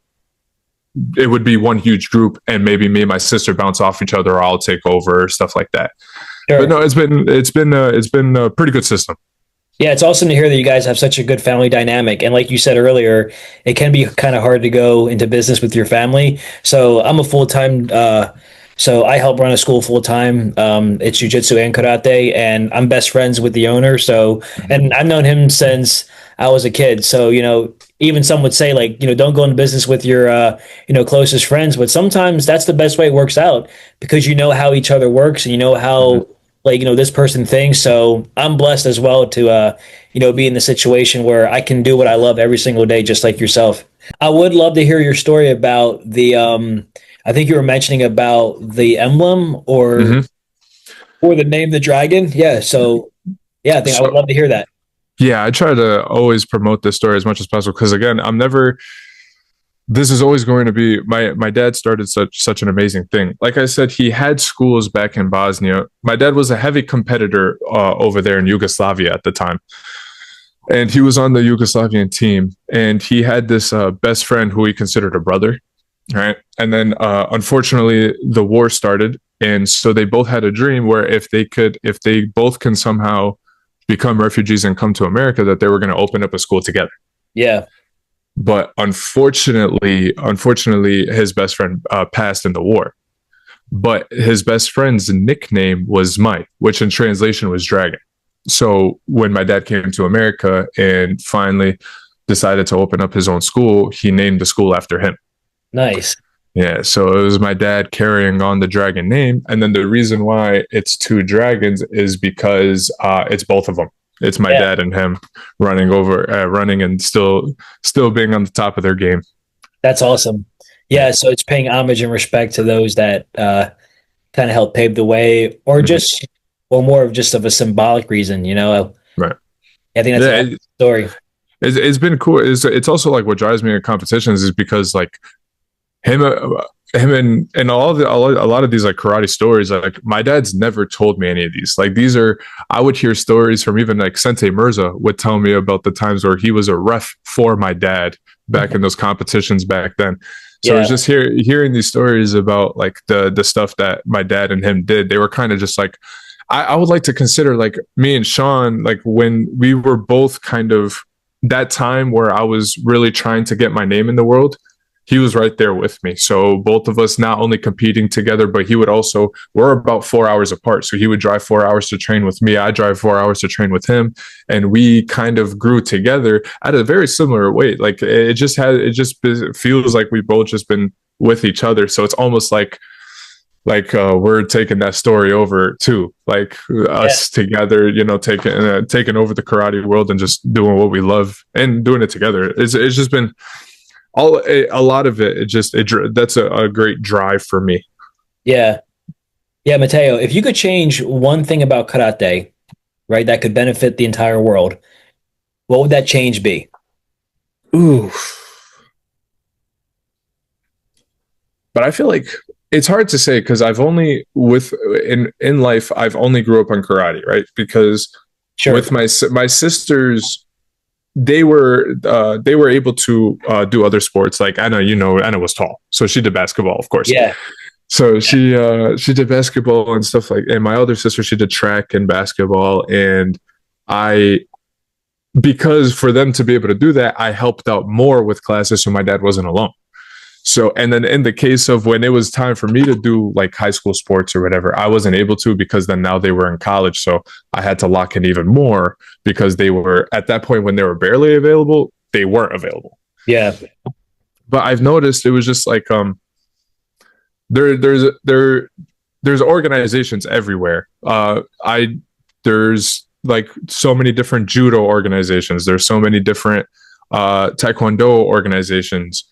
it would be one huge group, and maybe me and my sister bounce off each other, or I'll take over, stuff like that. Sure. But no, it's been a pretty good system. Yeah, it's awesome to hear that you guys have such a good family dynamic. And like you said earlier, it can be kind of hard to go into business with your family. So I'm a full-time, so I help run a school full-time. It's Jiu-Jitsu and Karate, and I'm best friends with the owner. So, and I've known him since I was a kid. So, even some would say like, don't go into business with your, closest friends, but sometimes that's the best way it works out because you know how each other works and you know how, this person thinks. So I'm blessed as well to, be in the situation where I can do what I love every single day, just like yourself. I would love to hear your story about the, I think you were mentioning about the emblem or the name, the dragon. Yeah. So yeah, I would love to hear that. Yeah, I try to always promote this story as much as possible because again, this is always going to be my dad started such an amazing thing. Like I said, he had schools back in Bosnia. My dad was a heavy competitor over there in Yugoslavia at the time. And he was on the Yugoslavian team, and he had this best friend who he considered a brother, right? And then unfortunately the war started, and so they both had a dream where if they both can somehow become refugees and come to America, that they were going to open up a school together. Yeah. But unfortunately, his best friend passed in the war. But his best friend's nickname was Mike, which in translation was dragon. So when my dad came to America and finally decided to open up his own school, he named the school after him. Nice. Yeah, so it was my dad carrying on the dragon name. And then the reason why it's two dragons is because it's both of them. It's my dad and him running and still being on the top of their game. That's awesome. Yeah, so it's paying homage and respect to those that kind of helped pave the way, or just, or more of just of a symbolic reason, Right. I think that's a story. It's been cool. It's also like what drives me in competitions is because like him and a lot of these like karate stories, like my dad's never told me any of these. Like I would hear stories from even like Sensei Mirza would tell me about the times where he was a ref for my dad back in those competitions back then. So it's just hearing these stories about like the stuff that my dad and him did. They were kind of just like, I would like to consider like me and Sean, like when we were both kind of that time where I was really trying to get my name in the world, he was right there with me. So both of us not only competing together, but we're about 4 hours apart. So he would drive 4 hours to train with me. I drive 4 hours to train with him. And we kind of grew together at a very similar weight. Like it feels like we've both just been with each other. So it's almost like we're taking that story over too, like us together, taking over the karate world and just doing what we love and doing it together. It's just been a lot of it. That's a great drive for me. Yeah. Yeah. Mateo, if you could change one thing about karate, right, that could benefit the entire world, what would that change be? Ooh. But I feel like it's hard to say because I've only in life, I've only grew up on karate, right? Because with my sisters, they were able to do other sports. Like Anna was tall, so she did basketball, of course. Yeah. So she did basketball and stuff and my other sister, she did track and basketball. And because for them to be able to do that, I helped out more with classes, so my dad wasn't alone. So, and then in the case of when it was time for me to do like high school sports or whatever, I wasn't able to because then now they were in college. So I had to lock in even more because they were at that point when they were barely available, they weren't available. Yeah. But I've noticed it was just like, there's organizations everywhere. There's like so many different judo organizations. There's so many different taekwondo organizations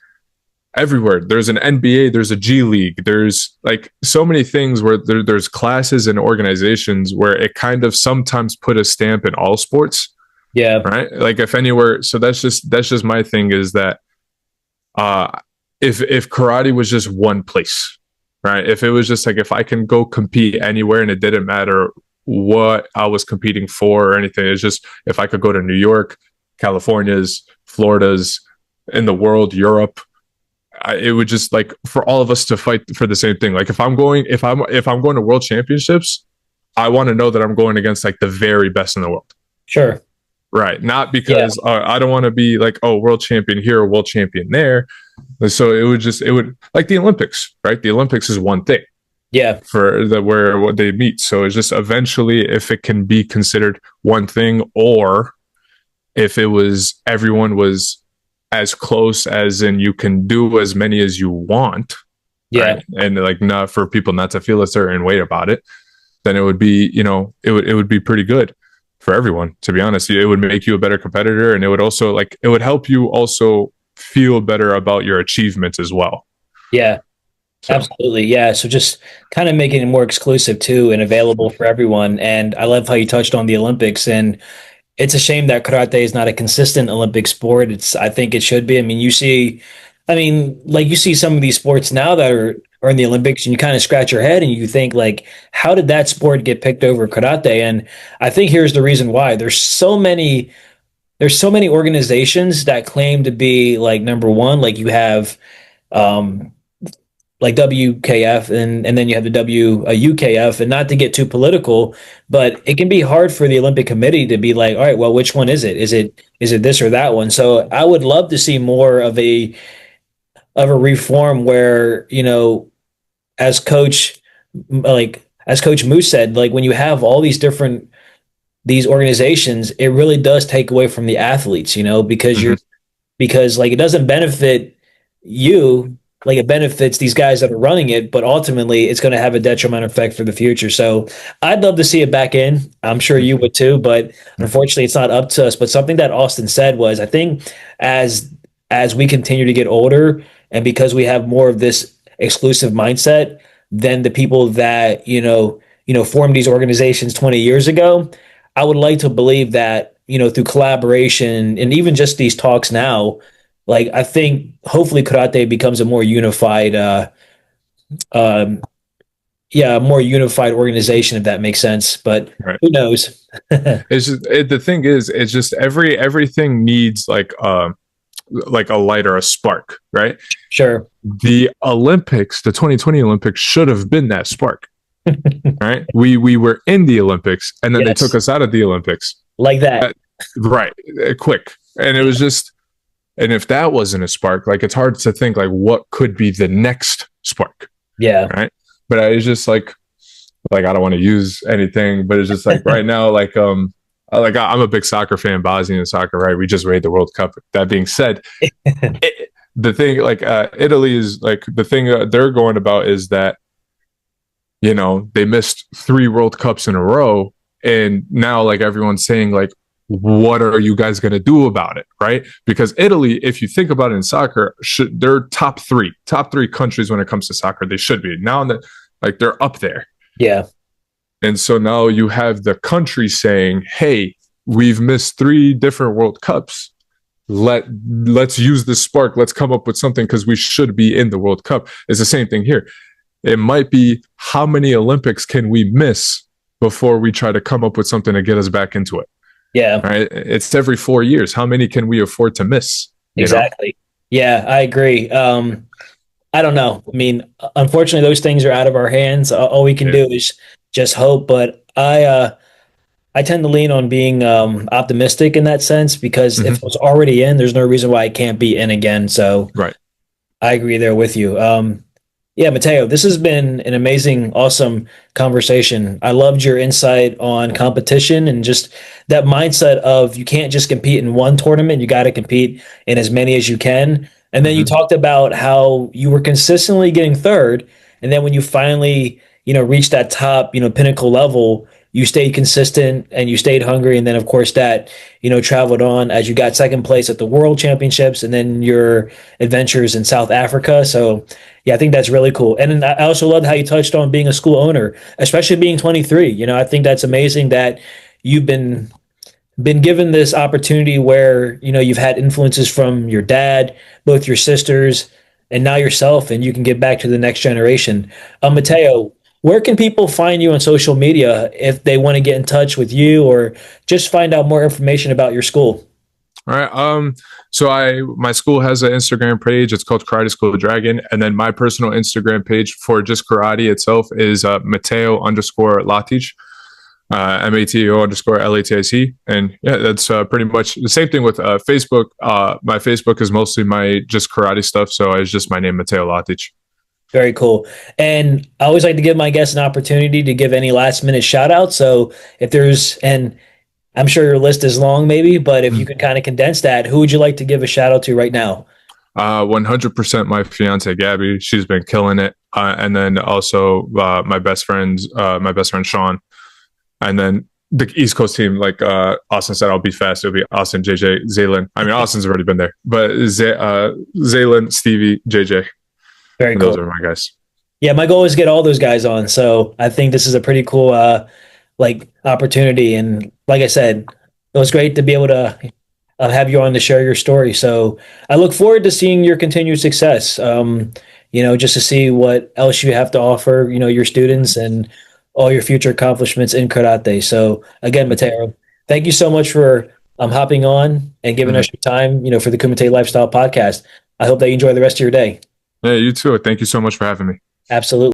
everywhere. There's an NBA, there's a G League, there's like so many things where there's classes and organizations where it kind of sometimes put a stamp in all sports. Yeah. Right. Like if anywhere. So that's just my thing is that if karate was just one place, right? If it was just like if I can go compete anywhere and it didn't matter what I was competing for or anything, it's just if I could go to New York, California's, Florida's, in the world, Europe, it would just like for all of us to fight for the same thing. Like if I'm going to world championships, I want to know that I'm going against like the very best in the world. Sure. Right. Not because I don't want to be like, oh, world champion here, world champion there. So it would like the Olympics, right? The Olympics is one thing. Yeah. For where what they meet. So it's just eventually if it can be considered one thing, or if it was everyone was as close as in you can do as many as you want. Yeah. Right? And like not for people not to feel a certain way about it, then it would be, it would be pretty good for everyone, to be honest. It would make you a better competitor, and it would also like it would help you also feel better about your achievements as well. Yeah. So, Absolutely. Yeah. So just kind of making it more exclusive too and available for everyone. And I love how you touched on the Olympics. And it's a shame that karate is not a consistent Olympic sport. I think it should be. I mean, you see some of these sports now that are in the Olympics and you kind of scratch your head and you think like, how did that sport get picked over karate? And I think here's the reason why. There's so many organizations that claim to be like number one. Like you have, um, like WKF and then you have the UKF, and not to get too political, but it can be hard for the Olympic Committee to be like, all right, well, which one is it? Is it this or that one? So I would love to see more of a reform where, as Coach Moose said, like when you have all these organizations, it really does take away from the athletes, mhm. because like it doesn't benefit you like it benefits these guys that are running it, but ultimately it's going to have a detrimental effect for the future. So I'd love to see it back in. I'm sure you would too, but unfortunately it's not up to us. But something that Austin said was, I think as we continue to get older and because we have more of this exclusive mindset than the people that, formed these organizations 20 years ago, I would like to believe that, through collaboration and even just these talks now, like I think hopefully karate becomes a more unified um more unified organization, if that makes sense, but Right. who knows. It's just the thing is, it's just everything needs like a light or a spark, right? Sure. The Olympics, the 2020 Olympics, should have been that spark, right? We were in the Olympics, and then they took Yes, us out of the Olympics, like that. right? Quick, and it was just, and if that wasn't a spark, like it's hard to think like what could be the next spark, Yeah. right? But I was just like I don't want to use anything, but it's just like right now, I'm a big soccer fan, Bosnian soccer, right? We just made the World Cup. That being said, the thing Italy is like the thing they're going about is that they missed 3 World Cups in a row, and now like everyone's saying like, what are you guys going to do about it, right? Because Italy, if you think about it in soccer, they're top three countries when it comes to soccer. They should be now, like they're up there. Yeah. And so now you have the country saying, hey, we've missed 3 different World Cups. Let's use this spark. Let's come up with something because we should be in the World Cup. It's the same thing here. It might be how many Olympics can we miss before we try to come up with something to get us back into it. Yeah. Right. It's every 4 years. How many can we afford to miss? Exactly. Yeah, I agree. I don't know. I mean, unfortunately, those things are out of our hands. All we can Yeah. do is just hope. But I tend to lean on being optimistic in that sense because if Mm-hmm. it was already in, there's no reason why it can't be in again. So Right. I agree there with you. Yeah, Mateo, this has been an amazing, awesome conversation. I loved your insight on competition and just that mindset of you can't just compete in one tournament, you got to compete in as many as you can. And then you Hmm. talked about how you were consistently getting third, and then when you finally, reached that top, pinnacle level, you stayed consistent and you stayed hungry, and then of course that, traveled on as you got second place at the World Championships, and then your adventures in South Africa. So yeah, I think that's really cool. And then I also loved how you touched on being a school owner, especially being 23. I think that's amazing that you've been given this opportunity where, you've had influences from your dad, both your sisters, and now yourself, and you can give back to the next generation. Mateo, where can people find you on social media if they want to get in touch with you or just find out more information about your school? All right. So my school has an Instagram page. It's called Karate School Dragon, and then my personal Instagram page for just karate itself is Mateo_Latic. Mateo_Latic. And yeah, that's pretty much the same thing with Facebook. My Facebook is mostly my just karate stuff. So it's just my name, Mateo Latic. Very cool. And I always like to give my guests an opportunity to give any last minute shout out. So if there's, and I'm sure your list is long, maybe, but if you could kind of condense that, who would you like to give a shout out to right now? 100% my fiance Gabby. She's been killing it. And then also my best friend Sean. And then the East Coast team, like Austin said, I'll be fast. It'll be Austin, JJ, Zaylin. I mean, Austin's already been there, but Zaylin, Stevie, JJ. Very Those cool. are my guys. Yeah, my goal is to get all those guys on. So I think this is a pretty cool like opportunity. And like I said, it was great to be able to have you on to share your story. So I look forward to seeing your continued success. Just to see what else you have to offer, your students and all your future accomplishments in karate. So again, Mateo, thank you so much for hopping on and giving Mhm. us your time, for the Kumite Lifestyle Podcast. I hope that you enjoy the rest of your day. Yeah, you too. Thank you so much for having me. Absolutely.